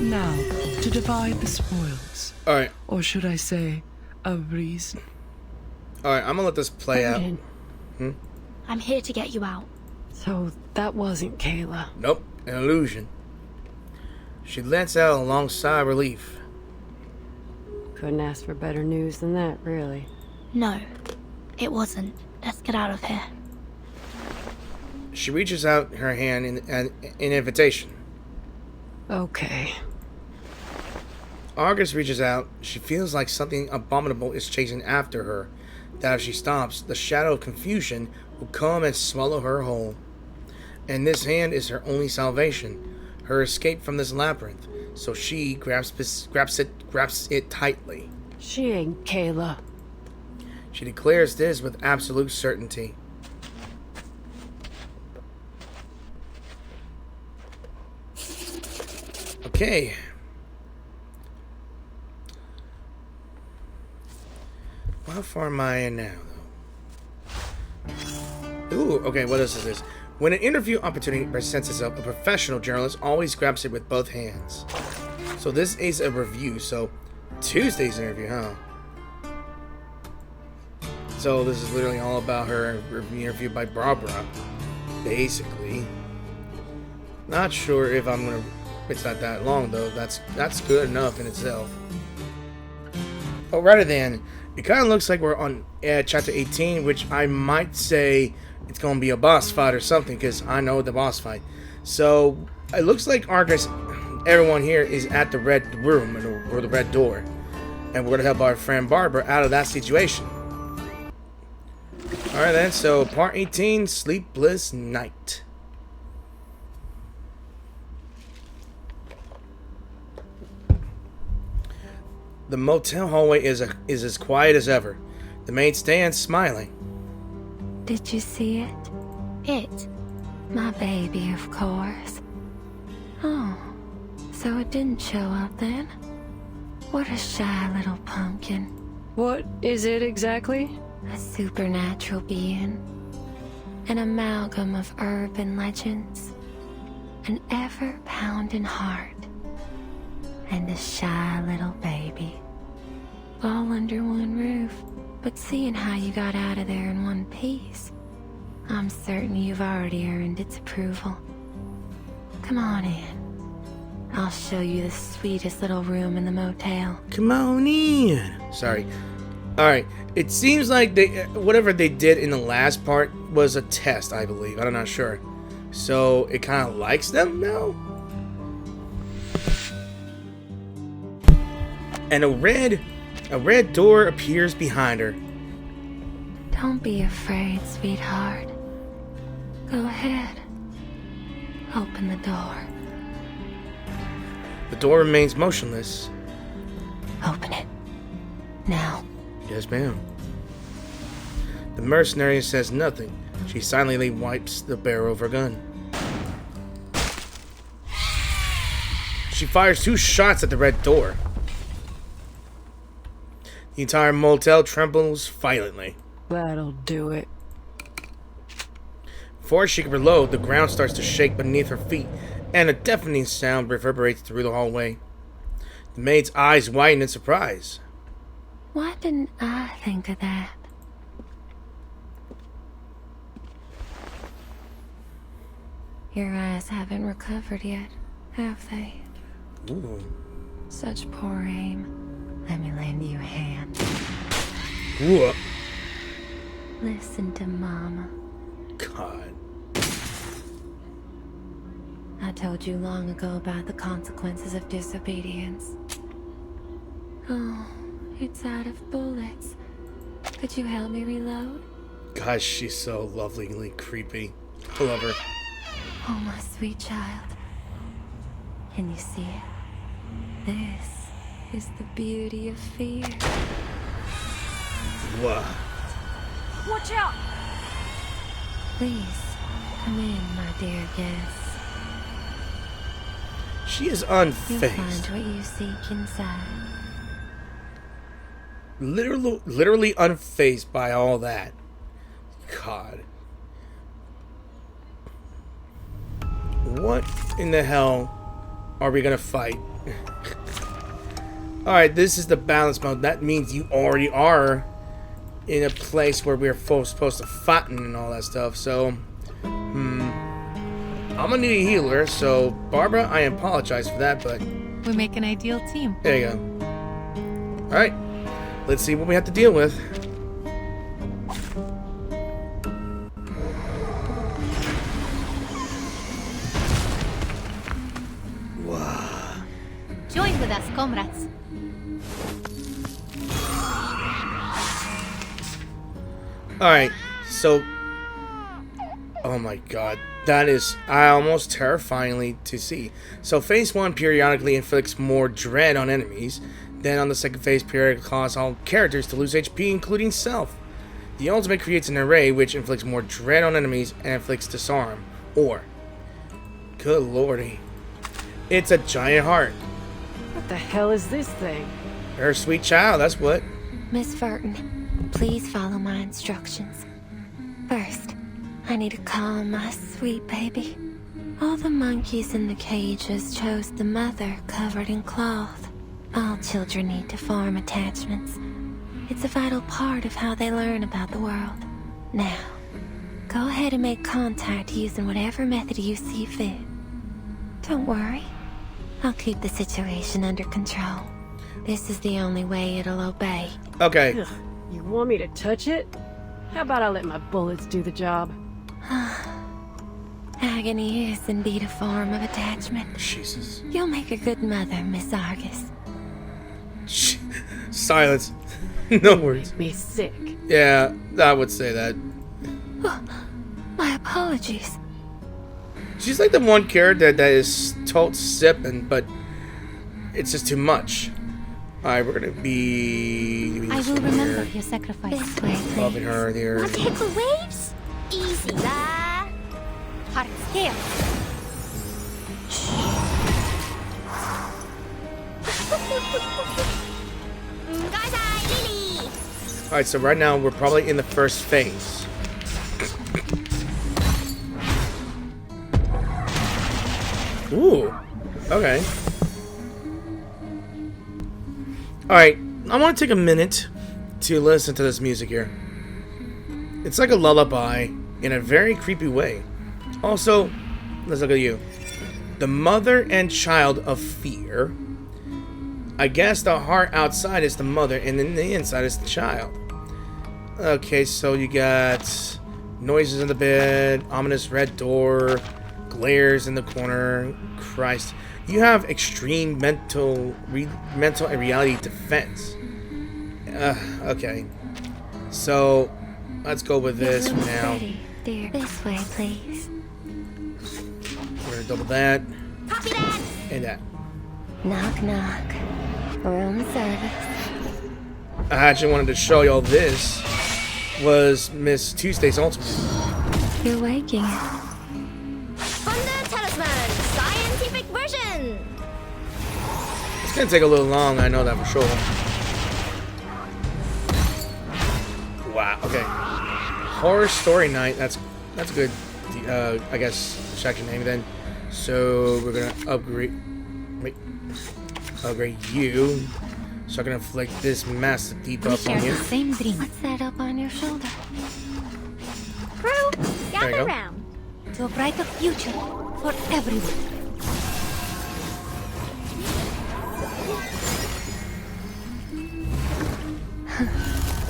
Now, to divide the spoils. Alright. Or should I say, a reason. Alright, I'm gonna let this play out. I'm here to get you out. So that wasn't Kayla. Nope, an illusion. She lets out a long sigh of relief. Couldn't ask for better news than that, really. No, it wasn't. Let's get out of here. She reaches out her hand in an invitation. Okay. Argus reaches out. She feels like something abominable is chasing after her. That if she stops, the shadow of confusion will come and swallow her whole. And this hand is her only salvation, her escape from this labyrinth. So she grasps it tightly. She ain't Kayla. She declares this with absolute certainty. Okay. How far am I in now, though? Ooh, okay, what else is this? When an interview opportunity presents itself, a professional journalist always grabs it with both hands. So this is a review, so Tuesday's interview, huh? So this is literally all about her interview by Barbra, basically. Not sure if I'm gonna... It's not that long, though. That's good enough in itself. Oh, rather than... It kind of looks like we're on chapter 18, which I might say it's going to be a boss fight or something, because I know the boss fight. So, it looks like Argus, everyone here is at the red room, or the red door. And we're going to help our friend Barbra out of that situation. Alright then, so part 18, Sleepless Night. The motel hallway is as quiet as ever. The maid stands smiling. Did you see it? It? My baby, of course. Oh, so it didn't show up then? What a shy little pumpkin. What is it exactly? A supernatural being. An amalgam of urban legends. An ever-pounding heart. And a shy little baby. All under one roof. But seeing how you got out of there in one piece, I'm certain you've already earned its approval. Come on in. I'll show you the sweetest little room in the motel. Come on in. Sorry. Alright, it seems like whatever they did in the last part was a test, I believe. I'm not sure. So, it kind of likes them now? And a red door appears behind her. Don't be afraid, sweetheart. Go ahead. Open the door. The door remains motionless. Open it. Now. Yes, ma'am. The mercenary says nothing. She silently wipes the barrel of her gun. She fires 2 shots at the red door. The entire motel trembles violently. That'll do it. Before she can reload, the ground starts to shake beneath her feet, and a deafening sound reverberates through the hallway. The maid's eyes widen in surprise. Why didn't I think of that? Your eyes haven't recovered yet, have they? Ooh. Such poor aim. Let me lend you a hand. Ooh. Listen to Mama. God. I told you long ago about the consequences of disobedience. Oh, it's out of bullets. Could you help me reload? Gosh, she's so lovingly creepy. I love her. Oh, my sweet child. Can you see it? This is the beauty of fear. What? Watch out! Please, come in, my dear guest. She is You'll unfazed. find what you seek inside. Literally unfazed by all that. God. What in the hell are we gonna fight? Alright, this is the balance mode. That means you already are in a place where we're supposed to fight and all that stuff. So, I'm gonna need a healer. So, Barbara, I apologize for that, but We make an ideal team. there you go. All right, let's see what we have to deal with. Join with us, comrades. Alright, so... Oh my god. That is almost terrifyingly to see. So phase 1 periodically inflicts more dread on enemies. Then on the second phase, periodically causes all characters to lose HP, including self. The ultimate creates an array which inflicts more dread on enemies and inflicts disarm. Or... Good lordy. It's a giant heart. What the hell is this thing? Her sweet child, that's what. Miss Vertin, please follow my instructions. First, I need to calm my sweet baby. All the monkeys in the cages chose the mother covered in cloth. All children need to form attachments. It's a vital part of how they learn about the world. Now, go ahead and make contact using whatever method you see fit. Don't worry. I'll keep the situation under control. This is the only way it'll obey. Okay. Ugh, you want me to touch it? How about I let my bullets do the job? Agony is indeed a form of attachment. Jesus. You'll make a good mother, Miss Argus. Silence. No words. Me sick. Yeah, I would say that. My apologies. She's like the one character that is told sipping, but it's just too much. Alright, we're gonna be... I will remember your sacrifice. This way, please. Loving her there. Want to hit the waves? Easy, lah. Hard scale. Alright, so right now we're probably in the first phase. Ooh. Okay. Alright, I want to take a minute to listen to this music here. It's like a lullaby in a very creepy way. Also, let's look at you. The mother and child of fear. I guess the heart outside is the mother and then the inside is the child. Okay, so you got noises in the bed, ominous red door, glares in the corner. Christ. You have extreme mental and reality defense. Okay. So, let's go with this for now. Ready, dear. This way, please. We're gonna double that. Copy that. And that. Knock, knock. Room service. I actually wanted to show y'all this was Miss Tuesday's Ultimate. You're waking. Thunder Talisman, scientific version. It's gonna take a little long, I know that for sure. Wow, okay. Horror Story Night, that's a good, I guess, section name then. So we're gonna upgrade you. So I'm gonna inflict this massive debuff on you. Same dream. What's that up on your shoulder? Crew, There you gather go. round. To a brighter future for everyone.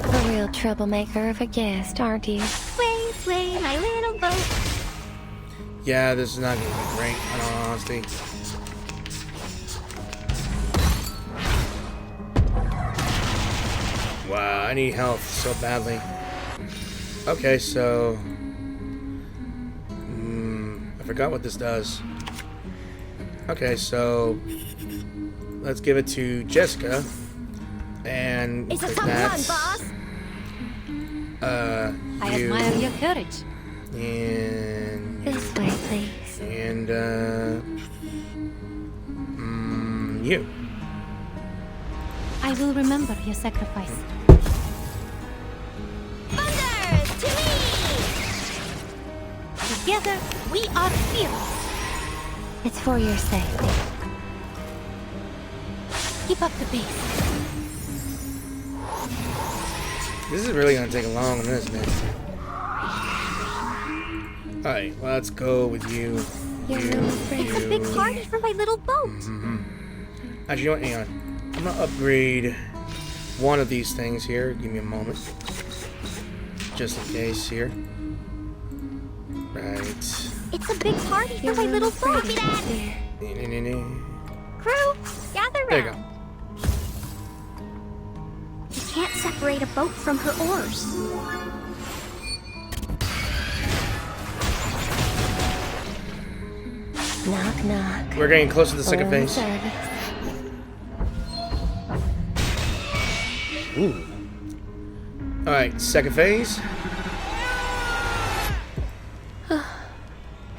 A real troublemaker of a guest, aren't you? Sway, sway, my little boat. Yeah, this is not gonna be great, in all honesty. Wow, I need health so badly. Okay, so... I forgot what this does. Okay, so... Let's give it to Jessica. And... It's a take fun that. run, boss. I You... admire your courage. And... This way, please. And, you. I will remember your sacrifice. Thunder, to me. Together, we are fearless. It's for your safety. Keep up the pace. This is really gonna take long, isn't it? Alright, let's go with you. It's a big party for my little boat. Actually, you know what? Hang on. I'm gonna upgrade one of these things here. Give me a moment. Just in case here. Right. It's a big party for my little boat. Crew, gather round. There you go. You can't separate a boat from her oars. Knock, knock. We're getting close to the second phase. Ooh. Alright, second phase.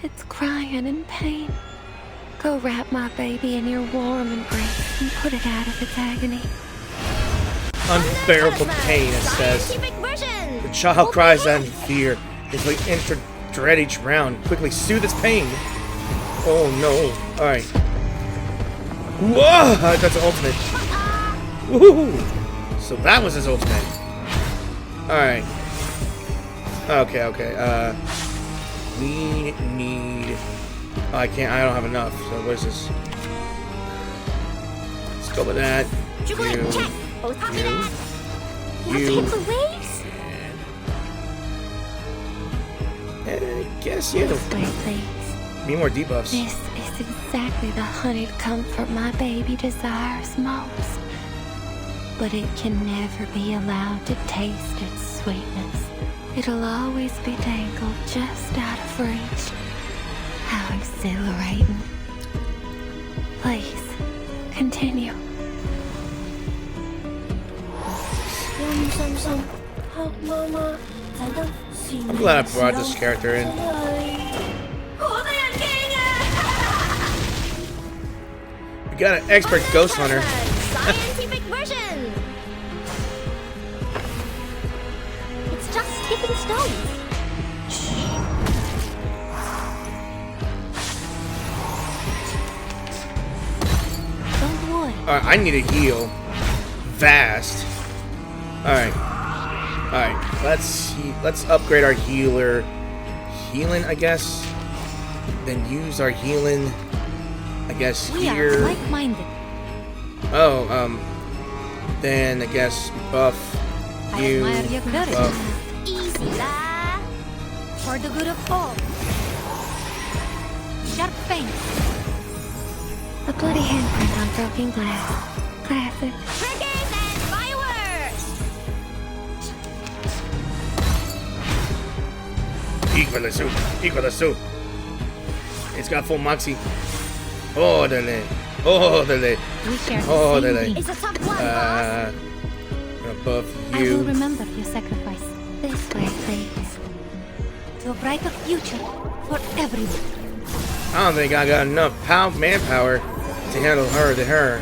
It's crying in pain. Go wrap my baby in your warm embrace and put it out of its agony. Unbearable pain, it says. The child cries out in fear as we enter dread each round. Quickly soothe its pain. Oh no. Alright. Whoa! That's an ultimate. Woohoo! So that was his ultimate. Alright. Okay. We need... Oh, I don't have enough. So what is this? Let's go with that. You. And I guess you. This way, please. Need more debuffs. This is exactly the honeyed comfort my baby desires most. But it can never be allowed to taste its sweetness. It'll always be dangled just out of reach. How exhilarating. Please, continue. I'm glad I brought this character in. We got an expert ghost hunter. Scientific version. It's just skipping stones. Don't worry. Alright, I need a heal. Fast. Alright. Let's upgrade our healer. Healing, I guess. Then use our healing, I guess, We here. are like-minded. Oh, then I guess buff you. I admire your courage. Buff. Easy, la. For the good of all. Sharp fangs. A bloody handprint on broken glass. Classic. Crickets and fireworks. Equal the soup. It's got full moxie. Orderly. We share the same thing. It's a tough one, boss. I'm gonna buff I will you. remember your sacrifice. This way, please. To a brighter future for everyone. I don't think I got enough manpower to handle her.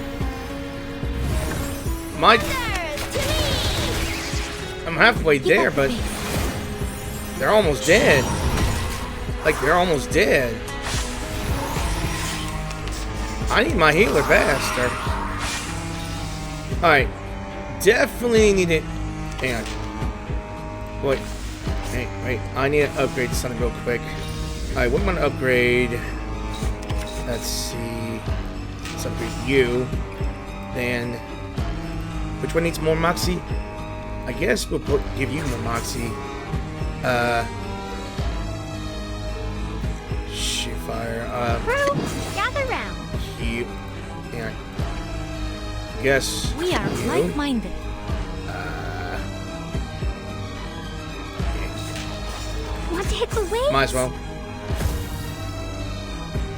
I'm halfway there, but they're almost dead. Like, they're almost dead. I need my healer faster. Alright. Definitely need it. Hang on. Wait. Wait. I need to upgrade something real quick. Alright, what am I gonna upgrade? Let's see. Let's upgrade you. Then, which one needs more moxie? I guess we'll give you more moxie. Shit fire. Crew, gather round. You. Yeah. Guess. We are you. like-minded. Want to hit the waves? Might as well.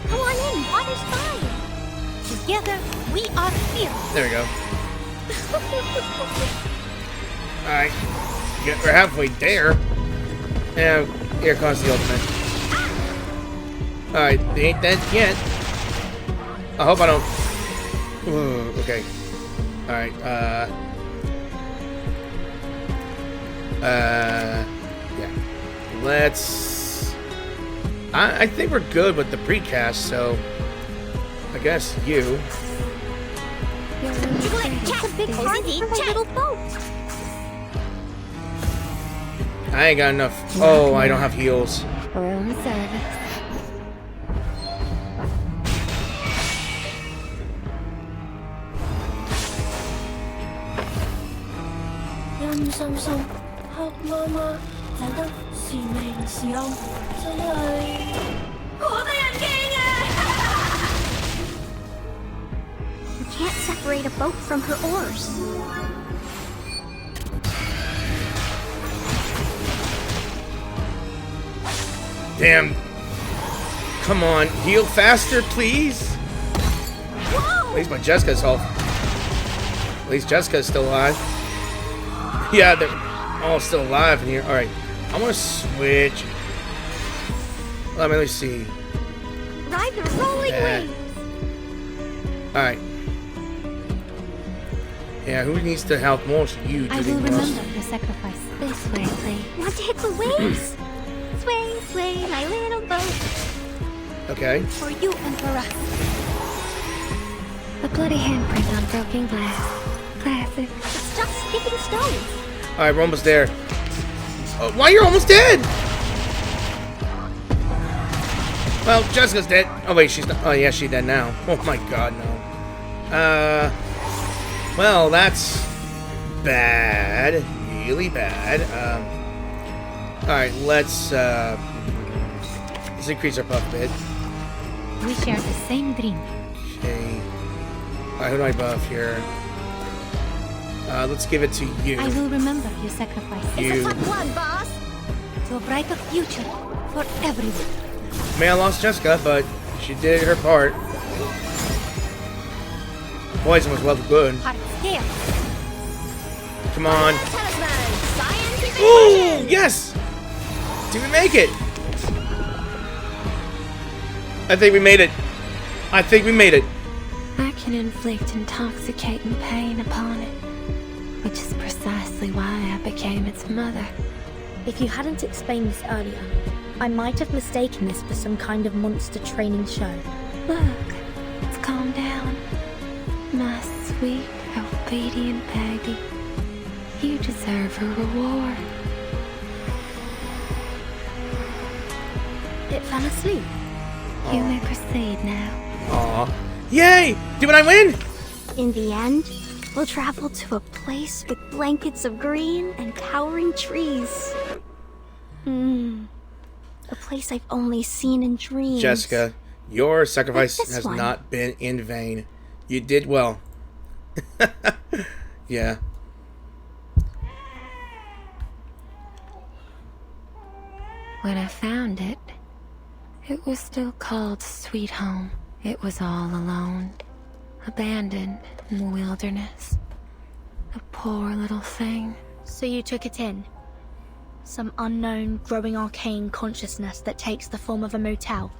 Come on in, water's fine. Together, we are fearless. There we go. Alright. We're halfway there. And here comes the ultimate. Alright, they ain't dead yet. I hope I don't. Ooh, okay. Alright, yeah. Let's. I think we're good with the precast, so I guess you. It's a big party for my little boat. I ain't got enough. Oh, I don't have heals. Room service. You can't separate a boat from her oars. Damn. Come on, heal faster, please. Whoa! At least my Jessica's health. At least Jessica's still alive. Yeah, they're all still alive in here. Alright, I want to switch. Let me see. Ride the rolling wings. Alright. Yeah, who needs to help most? You, I Judy will Ross. remember the sacrifice. This way, please. Want to hit the waves? Sway, sway, my little boat. Okay. For you and for us. A bloody handprint on broken glass. Classic. It's just skipping stones. Alright, we're almost there. Oh, why you're almost dead? Well, Jessica's dead. Oh wait, she's not. Oh yeah, she's dead now. Oh my god, no. Well, that's bad. Really bad. Alright, let's increase our buff a bit. We share the same dream. Okay. Alright, who do I buff here? Let's give it to you. I will remember your sacrifice. You. It's a fun one, boss. To a brighter future for everyone. May I lost Jessica, but she did her part. Poison was well good. Hot scale. Come on. Talisman. Scientific Ooh, vision. yes! Did we make it? I think we made it. I think we made it. I can inflict intoxicating pain upon it, which is precisely why I became its mother. If you hadn't explained this earlier, I might have mistaken this for some kind of monster training show. Look, it's calmed down. My sweet, obedient baby. You deserve a reward. It fell asleep. You may proceed now. Aw. Yay! Did I win? In the end, we'll travel to a place with blankets of green and towering trees. A place I've only seen in dreams. Jessica, your sacrifice Like this has one. not been in vain. You did well. Yeah. When I found it, it was still called Sweet Home. It was all alone, abandoned in the wilderness. A poor little thing. So you took it in? Some unknown, growing arcane consciousness that takes the form of a motel,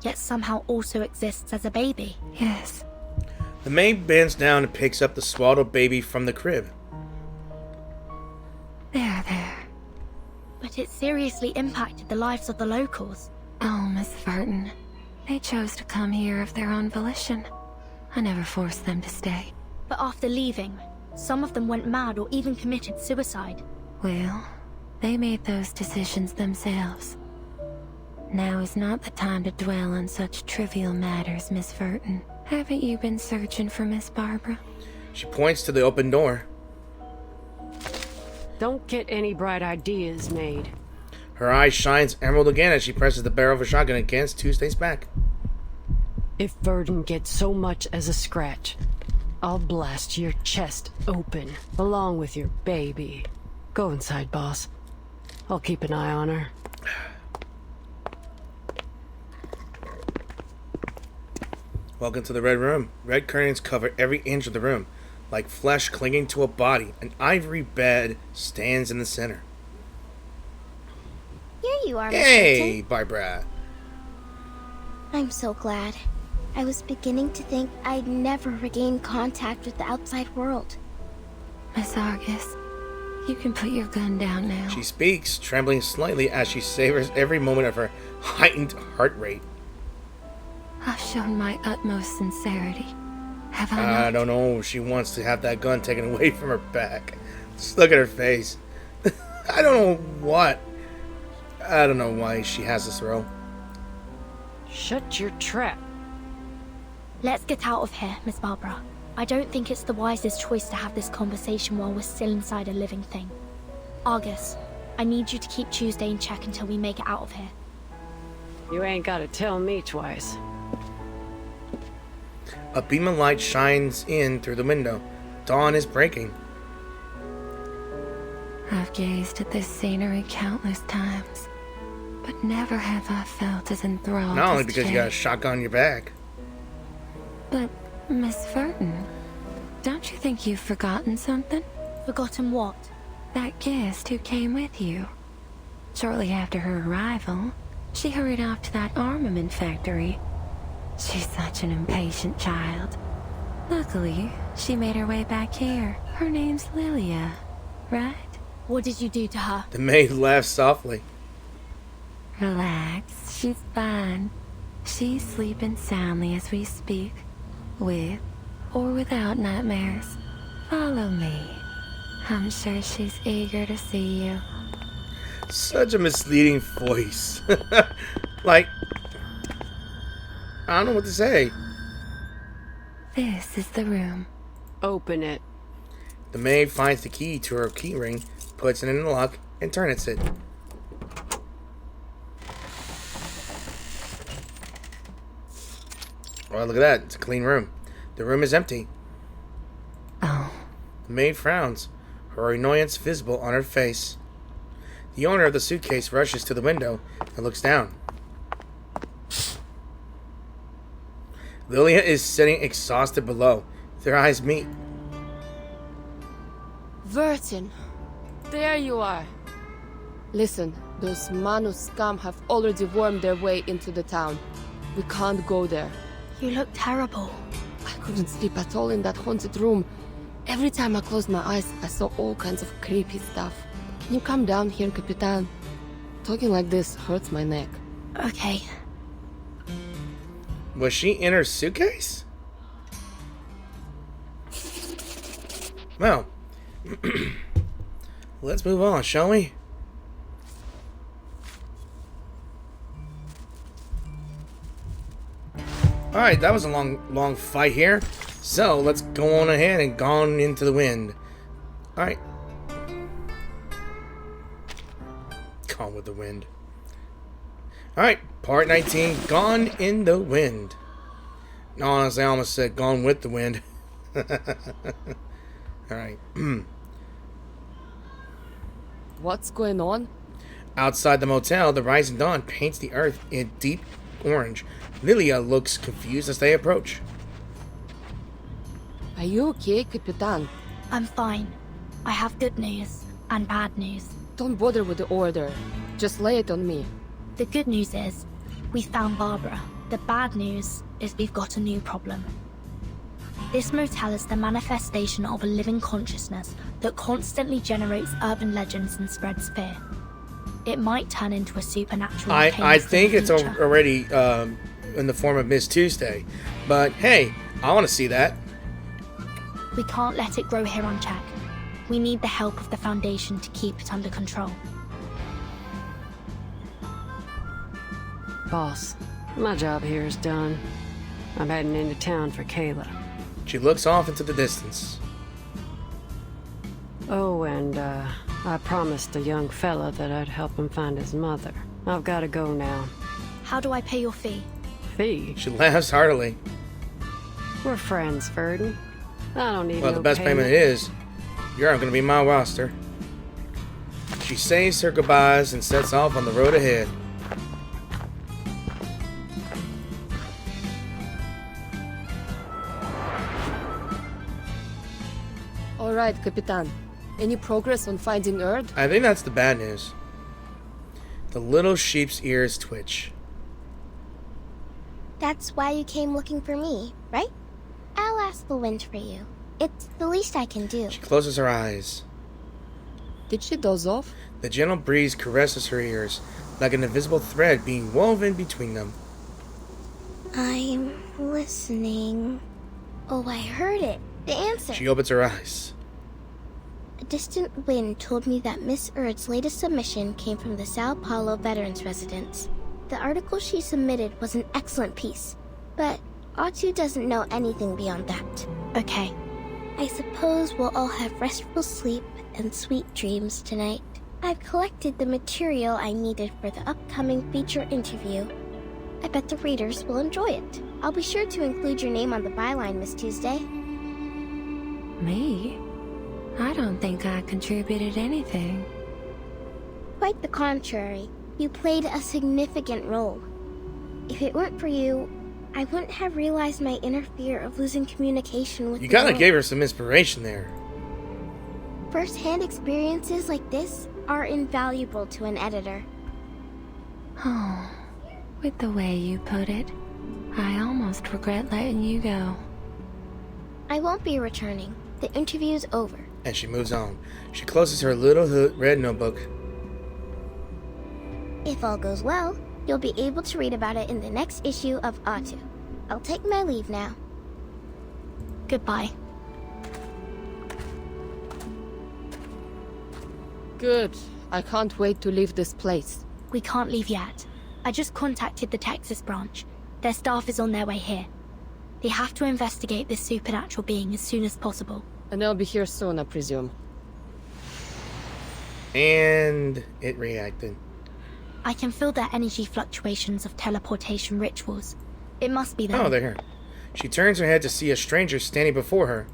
yet somehow also exists as a baby. Yes. The maid bends down and picks up the swaddled baby from the crib. There. But it seriously impacted the lives of the locals. Oh, Miss Vertin. They chose to come here of their own volition. I never forced them to stay. But after leaving, some of them went mad or even committed suicide. Well, they made those decisions themselves. Now is not the time to dwell on such trivial matters, Miss Vertin. Haven't you been searching for Miss Barbra? She points to the open door. Don't get any bright ideas, maid. Her eye shines emerald again as she presses the barrel of a shotgun against Tuesday's back. If Vertin gets so much as a scratch, I'll blast your chest open, along with your baby. Go inside, boss. I'll keep an eye on her. Welcome to the Red Room. Red curtains cover every inch of the room, like flesh clinging to a body. An ivory bed stands in the center. Here you are, Miss Hey, Vertin. Barbra. I'm so glad. I was beginning to think I'd never regain contact with the outside world. Miss Argus, you can put your gun down now. She speaks, trembling slightly as she savors every moment of her heightened heart rate. I've shown my utmost sincerity. Have I I not? don't know. She wants to have that gun taken away from her back. Just look at her face. I don't know what. I don't know why she has this role. Shut your trap. Let's get out of here, Miss Barbara. I don't think it's the wisest choice to have this conversation while we're still inside a living thing. Argus, I need you to keep Tuesday in check until we make it out of here. You ain't gotta tell me twice. A beam of light shines in through the window. Dawn is breaking. I've gazed at this scenery countless times, but never have I felt as enthralled. Not only as because you got a shotgun on your back. But, Miss Vertin, don't you think you've forgotten something? Forgotten what? That guest who came with you. Shortly after her arrival, she hurried off to that armament factory. She's such an impatient child. Luckily, she made her way back here. Her name's Lilia, right? What did you do to her? The maid laughs softly. Relax, she's fine. She's sleeping soundly as we speak, with or without nightmares. Follow me. I'm sure she's eager to see you. Such a misleading voice. Like, I don't know what to say. This is the room. Open it. The maid finds the key to her key ring, puts it in the lock, and turns it. Oh, look at that. It's a clean room. The room is empty. Oh. The maid frowns, her annoyance visible on her face. The owner of the suitcase rushes to the window and looks down. Lilia is sitting exhausted below. Their eyes meet. Vertin, there you are. Listen, those Manu scum have already wormed their way into the town. We can't go there. You look terrible. I couldn't sleep at all in that haunted room. Every time I closed my eyes, I saw all kinds of creepy stuff. Can you come down here, Capitan? Talking like this hurts my neck. Okay. Was she in her suitcase? Well, let's move on, shall we? Alright, that was a long fight here. So, let's go on ahead and gone into the wind. Alright. Gone with the wind. Alright, part 19, Gone in the Wind. No, honestly, I almost said Gone with the Wind. Alright. What's going on? Outside the motel, the rising dawn paints the earth in deep orange. Lilia looks confused as they approach. Are you okay, Capitan? I'm fine. I have good news and bad news. Don't bother with the order. Just lay it on me. The good news is, we found Barbara. The bad news is we've got a new problem. This motel is the manifestation of a living consciousness that constantly generates urban legends and spreads fear. It might turn into a supernatural. I think it's already in the form of Miss Tuesday. But hey, I want to see that. We can't let it grow here unchecked. We need the help of the Foundation to keep it under control. Boss, my job here is done. I'm heading into town for Kayla. She looks off into the distance. Oh, and I promised the young fella that I'd help him find his mother. I've got to go now. How do I pay your fee? Fee? She laughs heartily. We're friends, Vertin. I don't need Well, no the best payment is, you're going to be my roster. She says her goodbyes and sets off on the road ahead. Alright, Capitan. Any progress on finding Erd? I think that's the bad news. The little sheep's ears twitch. That's why you came looking for me, right? I'll ask the wind for you. It's the least I can do. She closes her eyes. Did she doze off? The gentle breeze caresses her ears, like an invisible thread being woven between them. I'm listening. Oh, I heard it. The answer. She opens her eyes. A distant wind told me that Miss Urd's latest submission came from the Sao Paulo Veterans Residence. The article she submitted was an excellent piece, but Otto doesn't know anything beyond that. Okay. I suppose we'll all have restful sleep and sweet dreams tonight. I've collected the material I needed for the upcoming feature interview. I bet the readers will enjoy it. I'll be sure to include your name on the byline, Miss Tuesday. Me? I don't think I contributed anything. Quite the contrary. You played a significant role. If it weren't for you, I wouldn't have realized my inner fear of losing communication with You the gotta world. give her some inspiration there. First-hand experiences like this are invaluable to an editor. Oh, with the way you put it, I almost regret letting you go. I won't be returning. The interview's over. And she moves on. She closes her little red notebook. If all goes well, you'll be able to read about it in the next issue of Atu. I'll take my leave now. Goodbye. Good. I can't wait to leave this place. We can't leave yet. I just contacted the Texas branch. Their staff is on their way here. They have to investigate this supernatural being as soon as possible. And I'll be here soon, I presume. And it reacted. I can feel their energy fluctuations of teleportation rituals. It must be them. Oh, they're here. She turns her head to see a stranger standing before her.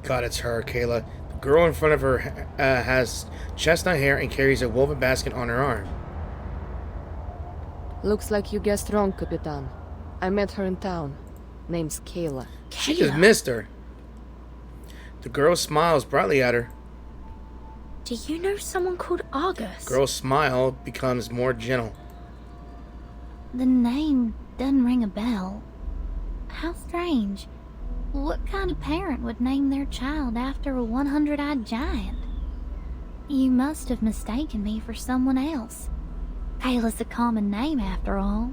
God, it's her, Kayla. The girl in front of her has chestnut hair and carries a woven basket on her arm. Looks like you guessed wrong, Capitan. I met her in town. Name's Kayla. She just missed her. The girl smiles brightly at her. Do you know someone called Argus? Girl's smile becomes more gentle. The name doesn't ring a bell. How strange. What kind of parent would name their child after a 100-eyed giant? You must have mistaken me for someone else. Kayla's a common name after all.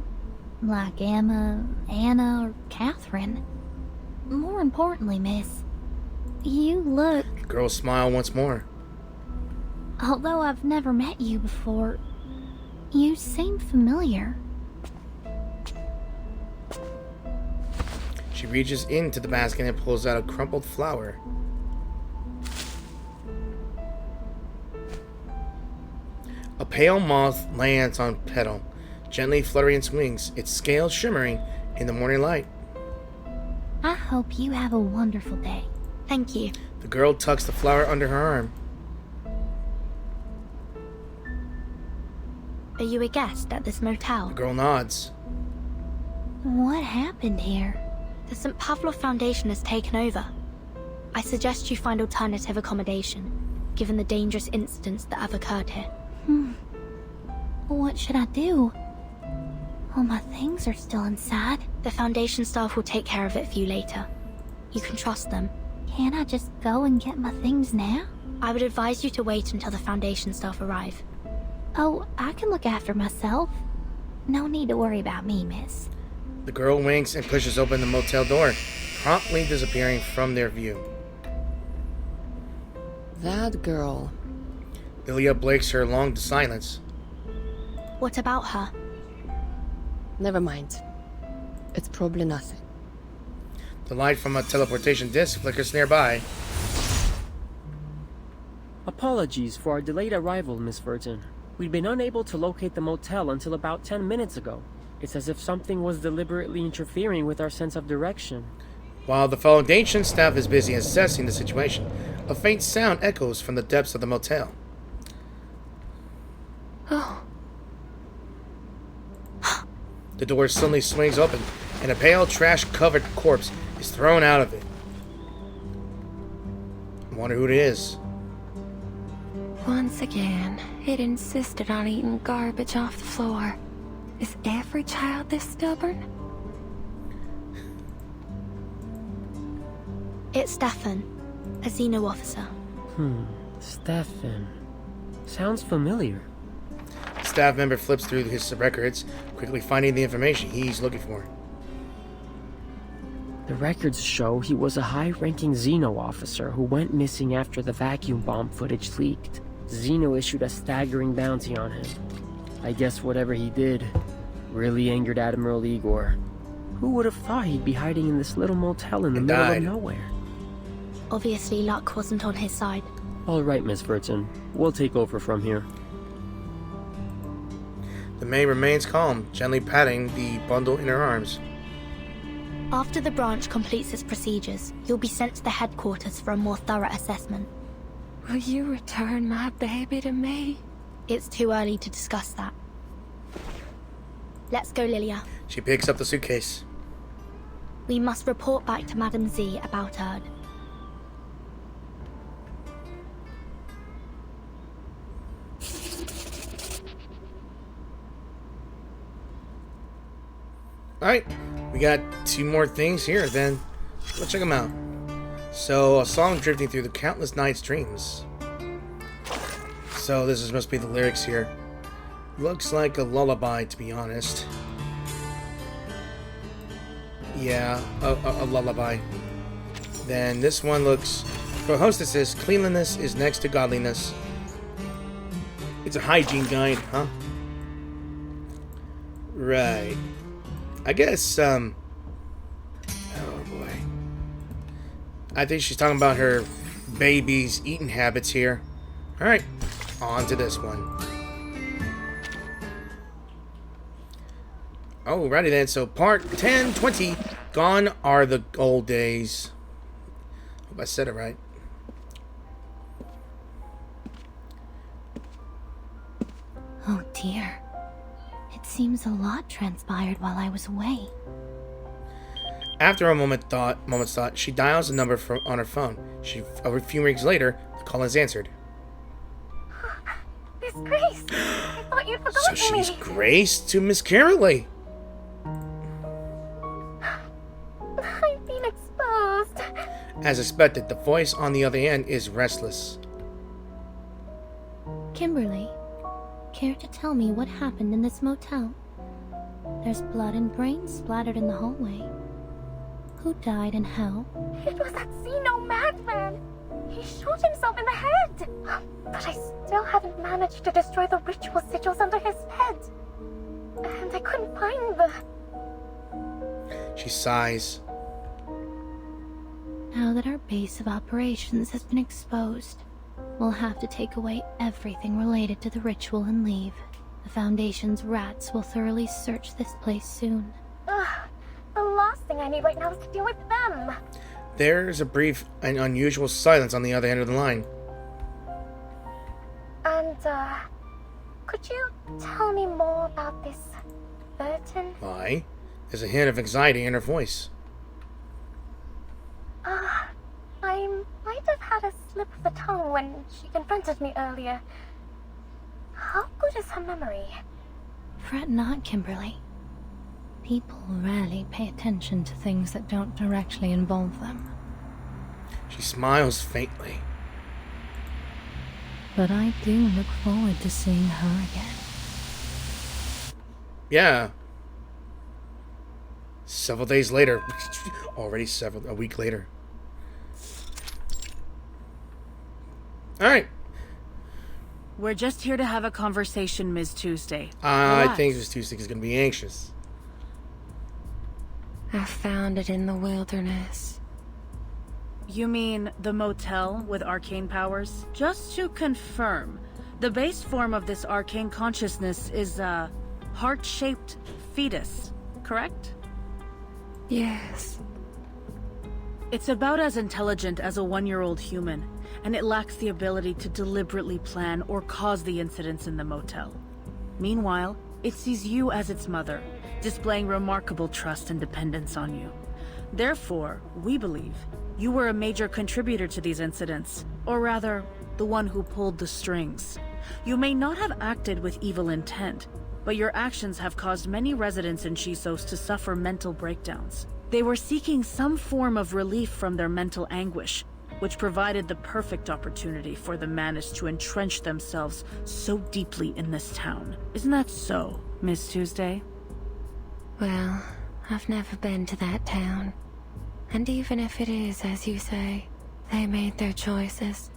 Like Emma, Anna, or Catherine. More importantly, miss, you look... Girl smile once more. Although I've never met you before, you seem familiar. She reaches into the basket and pulls out a crumpled flower. A pale moth lands on petal, gently fluttering its wings, its scales shimmering in the morning light. I hope you have a wonderful day. Thank you. The girl tucks the flower under her arm. Are you a guest at this motel? The girl nods. What happened here? The St. Pavlov Foundation has taken over. I suggest you find alternative accommodation, given the dangerous incidents that have occurred here. What should I do? All my things are still inside. The Foundation staff will take care of it for you later. You can trust them. Can't I just go and get my things now? I would advise you to wait until the Foundation staff arrive. Oh, I can look after myself. No need to worry about me, miss. The girl winks and pushes open the motel door, promptly disappearing from their view. That girl. Lilia breaks her long silence. What about her? Never mind. It's probably nothing. The light from a teleportation disc flickers nearby. Apologies for our delayed arrival, Miss Vertin. We'd been unable to locate the motel until about 10 minutes ago. It's as if something was deliberately interfering with our sense of direction. While the Foundation staff is busy assessing the situation, a faint sound echoes from the depths of the motel. Oh. The door suddenly swings open, and a pale, trash-covered corpse is thrown out of it. I wonder who it is. Once again, it insisted on eating garbage off the floor. Is every child this stubborn? It's Stefan, a Xeno officer. Stefan. Sounds familiar. The staff member flips through his records, quickly finding the information he's looking for. The records show he was a high-ranking Xeno officer who went missing after the vacuum bomb footage leaked. Xeno issued a staggering bounty on him. I guess whatever he did really angered Admiral Igor. Who would have thought he'd be hiding in this little motel in the middle of nowhere? Obviously, luck wasn't on his side. All right, Miss Vertin. We'll take over from here. The maid remains calm, gently patting the bundle in her arms. After the branch completes its procedures, you'll be sent to the headquarters for a more thorough assessment. Will you return my baby to me? It's too early to discuss that. Let's go, Lilia. She picks up the suitcase. We must report back to Madame Z about Erd. Alright, we got 2 more things here then. Let's check them out. So, a song drifting through the countless night's dreams. So, this is supposed to be the lyrics here. Looks like a lullaby, to be honest. Yeah, a lullaby. Then this one looks... For hostesses, cleanliness is next to godliness. It's a hygiene guide, huh? Right. I guess, oh boy. I think she's talking about her baby's eating habits here. Alright, on to this one. Alrighty then, so part 1020. Gone are the old days. Hope I said it right. Oh dear. It seems a lot transpired while I was away. After a moment's thought, she dials a number on her phone. A few weeks later, the call is answered. Miss Grace! I thought you'd forgotten So she's me. Grace to Miss Carolee. I've been exposed. As expected, the voice on the other end is restless. Kimberly, care to tell me what happened in this motel? There's blood and brains splattered in the hallway. Who died and how? It was that Xeno madman. He shot himself in the head. But I still haven't managed to destroy the ritual sigils under his head. And I couldn't find the... She sighs. Now that our base of operations has been exposed, we'll have to take away everything related to the ritual and leave. The Foundation's rats will thoroughly search this place soon. The last thing I need right now is to deal with them. There's a brief and unusual silence on the other end of the line. And, could you tell me more about this Vertin? Why? There's a hint of anxiety in her voice. I might have had a slip of the tongue when she confronted me earlier. How good is her memory? Fret not, Kimberly. People rarely pay attention to things that don't directly involve them. She smiles faintly. But I do look forward to seeing her again. Yeah. Several days later. Already a week later. Alright. We're just here to have a conversation, Ms. Tuesday. I think Ms. Tuesday is going to be anxious. I found it in the wilderness. You mean the motel with arcane powers? Just to confirm, the base form of this arcane consciousness is a heart-shaped fetus, correct? Yes. It's about as intelligent as a 1-year-old human, and it lacks the ability to deliberately plan or cause the incidents in the motel. Meanwhile, it sees you as its mother, displaying remarkable trust and dependence on you. Therefore, we believe you were a major contributor to these incidents, or rather, the one who pulled the strings. You may not have acted with evil intent, but your actions have caused many residents in Chisos to suffer mental breakdowns. They were seeking some form of relief from their mental anguish, which provided the perfect opportunity for the Manus to entrench themselves so deeply in this town. Isn't that so, Miss Tuesday? Well, I've never been to that town. And even if it is, as you say, they made their choices,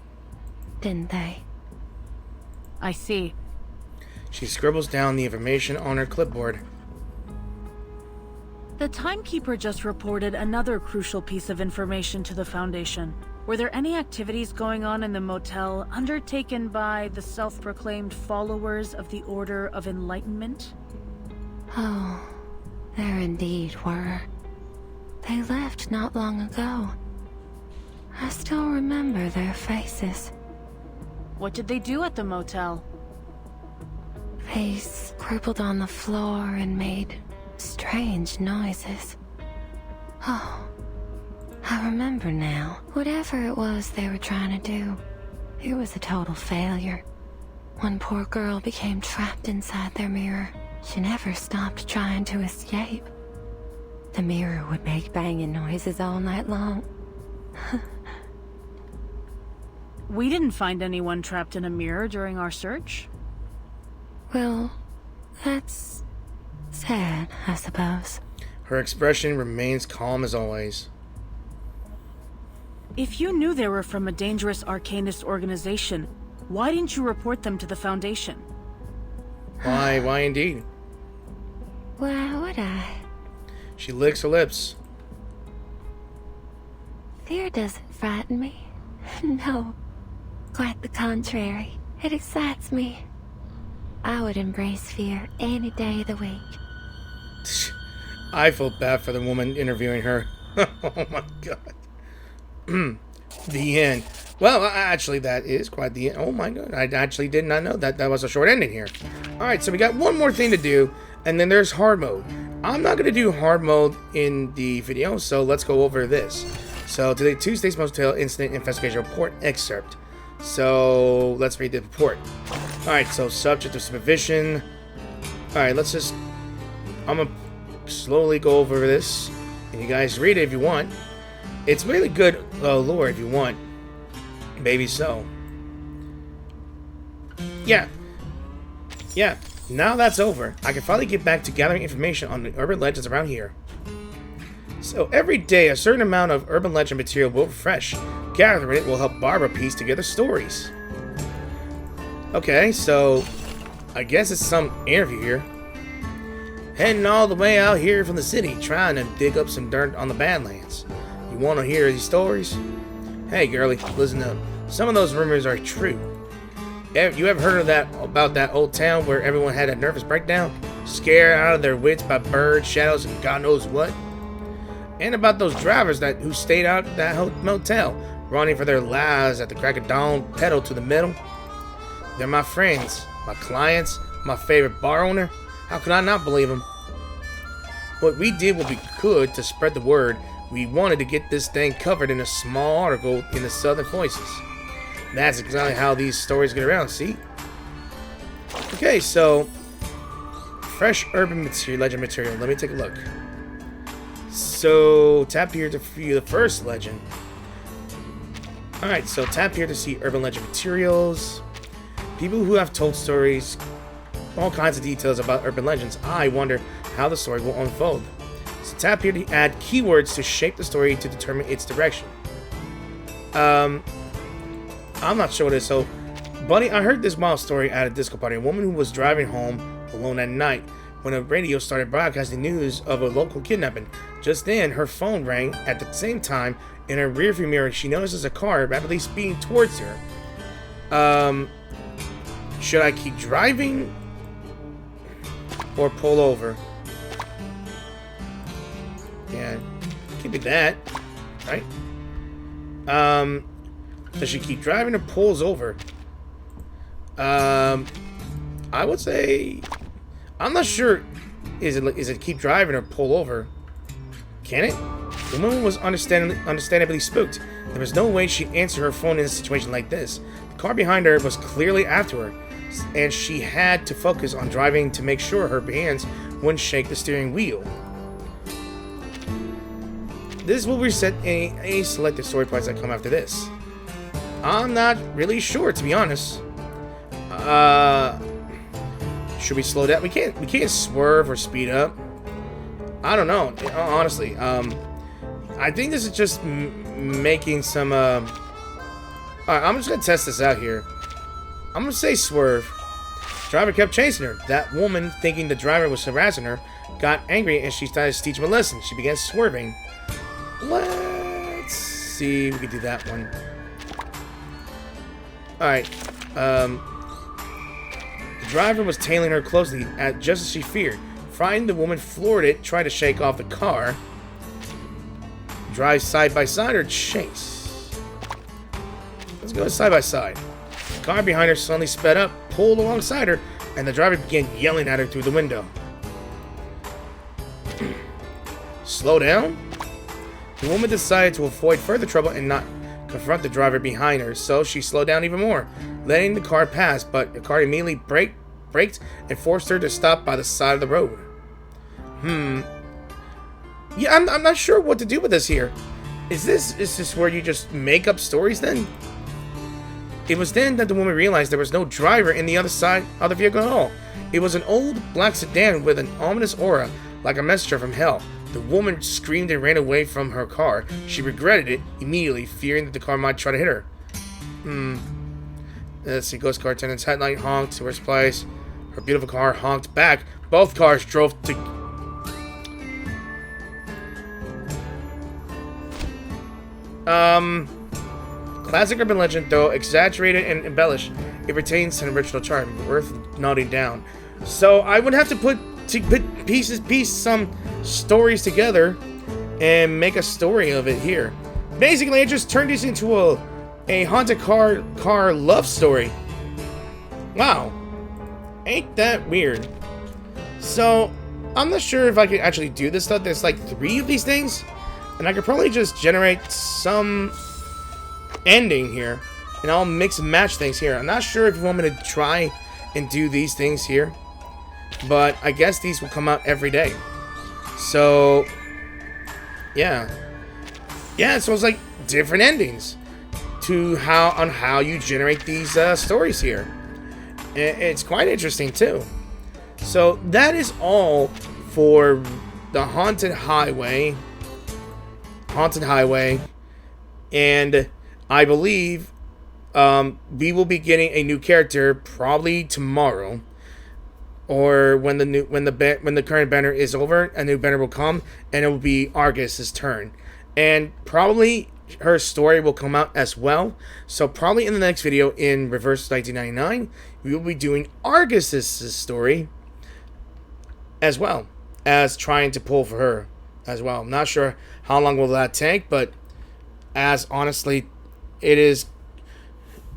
didn't they? I see. She scribbles down the information on her clipboard. The timekeeper just reported another crucial piece of information to the Foundation. Were there any activities going on in the motel undertaken by the self-proclaimed followers of the Order of Enlightenment? Oh, there indeed were. They left not long ago. I still remember their faces. What did they do at the motel? They scribbled on the floor and made strange noises. Oh, I remember now. Whatever it was they were trying to do, it was a total failure. One poor girl became trapped inside their mirror. She never stopped trying to escape. The mirror would make banging noises all night long. We didn't find anyone trapped in a mirror during our search. Well, that's sad, I suppose. Her expression remains calm as always. If you knew they were from a dangerous arcanist organization, why didn't you report them to the Foundation? Why indeed? Why would I? She licks her lips. Fear doesn't frighten me. No, quite the contrary. It excites me. I would embrace fear any day of the week. I feel bad for the woman interviewing her. Oh my god. The end. Well, actually, that is quite the end. Oh my god, I actually did not know that was a short ending here. Alright, so we got one more thing to do, and then there's hard mode. I'm not going to do hard mode in the video, so let's go over this. So, today, Tuesday's Motel Incident Investigation Report excerpt. So, let's read the report. Alright, so subject of supervision. Alright, I'm going to slowly go over this, and you guys read it if you want. It's really good lore if you want. Maybe so. Yeah. Now that's over, I can finally get back to gathering information on the urban legends around here. So every day, a certain amount of urban legend material will refresh. Gathering it will help Barbra piece together stories. Okay, so I guess it's some interview here. Heading all the way out here from the city, trying to dig up some dirt on the Badlands. You want to hear these stories? Hey, girlie, listen up. Some of those rumors are true. You ever heard of about that old town where everyone had a nervous breakdown? Scared out of their wits by birds, shadows, and God knows what? And about those drivers who stayed out at that motel, running for their lives at the crack of dawn, pedal to the metal? They're my friends, my clients, my favorite bar owner. How could I not believe them? What we did what we could to spread the word. We wanted to get this thing covered in a small article in the Southern Voices. That's exactly how these stories get around, see? Okay, so fresh urban legend material. Let me take a look. So tap here to view the first legend. Alright, so tap here to see urban legend materials. People who have told stories, all kinds of details about urban legends. I wonder how the story will unfold. So tap here to add keywords to shape the story to determine its direction. I'm not sure what it is. So, buddy, I heard this wild story at a disco party. A woman who was driving home alone at night when a radio started broadcasting news of a local kidnapping. Just then, her phone rang. At the same time, in her rearview mirror, she notices a car rapidly speeding towards her. Should I keep driving or pull over? Yeah, keep it that, right? Does she keep driving or pulls over? I would say, I'm not sure. Is it keep driving or pull over? Can it? The woman was understandably spooked. There was no way she'd answer her phone in a situation like this. The car behind her was clearly after her, and she had to focus on driving to make sure her hands wouldn't shake the steering wheel. This will reset any selected story points that come after this. I'm not really sure, to be honest. Should we slow down? We can't swerve or speed up. I don't know, honestly. I think this is just making some, Alright, I'm just gonna test this out here. I'm gonna say swerve. Driver kept chasing her. That woman, thinking the driver was harassing her, got angry and she started to teach him a lesson. She began swerving. Let's see if we can do that one. Alright, the driver was tailing her closely, just as she feared. Frightened, the woman floored it, tried to shake off the car. Drive side by side or chase? Let's go side by side. The car behind her suddenly sped up, pulled alongside her, and the driver began yelling at her through the window. Slow down? The woman decided to avoid further trouble and not confront the driver behind her, so she slowed down even more, letting the car pass, but the car immediately braked and forced her to stop by the side of the road. Yeah, I'm not sure what to do with this here. Is this where you just make up stories then? It was then that the woman realized there was no driver in the other side of the vehicle at all. It was an old black sedan with an ominous aura, like a messenger from hell. The woman screamed and ran away from her car. She regretted it immediately, fearing that the car might try to hit her. Let's see, ghost car attendant's headlight honked to her place. Her beautiful car honked back. Both cars drove to... Classic urban legend, though exaggerated and embellished, it retains an original charm, worth noting down. So I would have to put some stories together and make a story of it here. Basically, I just turned this into a haunted car love story. Wow, ain't that weird? So I'm not sure if I could actually do this stuff. There's like 3 of these things, and I could probably just generate some ending here, and I'll mix and match things here. I'm not sure if you want me to try and do these things here, but I guess these will come out every day. So yeah, so it's like different endings to how you generate these stories here. It's quite interesting too. So that is all for the Haunted Highway, and I believe we will be getting a new character probably tomorrow, or when the current banner is over, a new banner will come, and it will be Argus's turn, and probably her story will come out as well. So probably in the next video, in Reverse 1999, we will be doing Argus's story as well as trying to pull for her as well. I'm not sure how long will that take, but as honestly, it is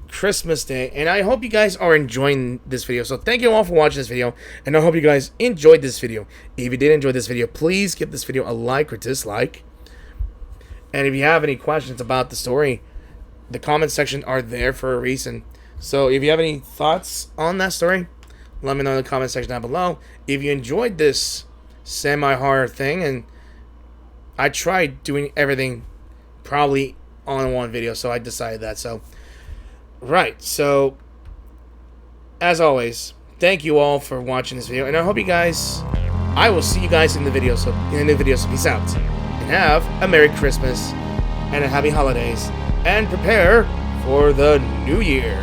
Christmas Day, and I hope you guys are enjoying this video. So thank you all for watching this video, and I hope you guys enjoyed this video. If you did enjoy this video, please give this video a like or dislike. And if you have any questions about the story, the comment section are there for a reason. So if you have any thoughts on that story, let me know in the comment section down below. If you enjoyed this semi-horror thing, and I tried doing everything probably on one video, so I decided that. So right, so as always, thank you all for watching this video, and I hope you guys, I will see you guys in the video, so in a new video. So peace out, and have a Merry Christmas and a Happy Holidays, and prepare for the New Year.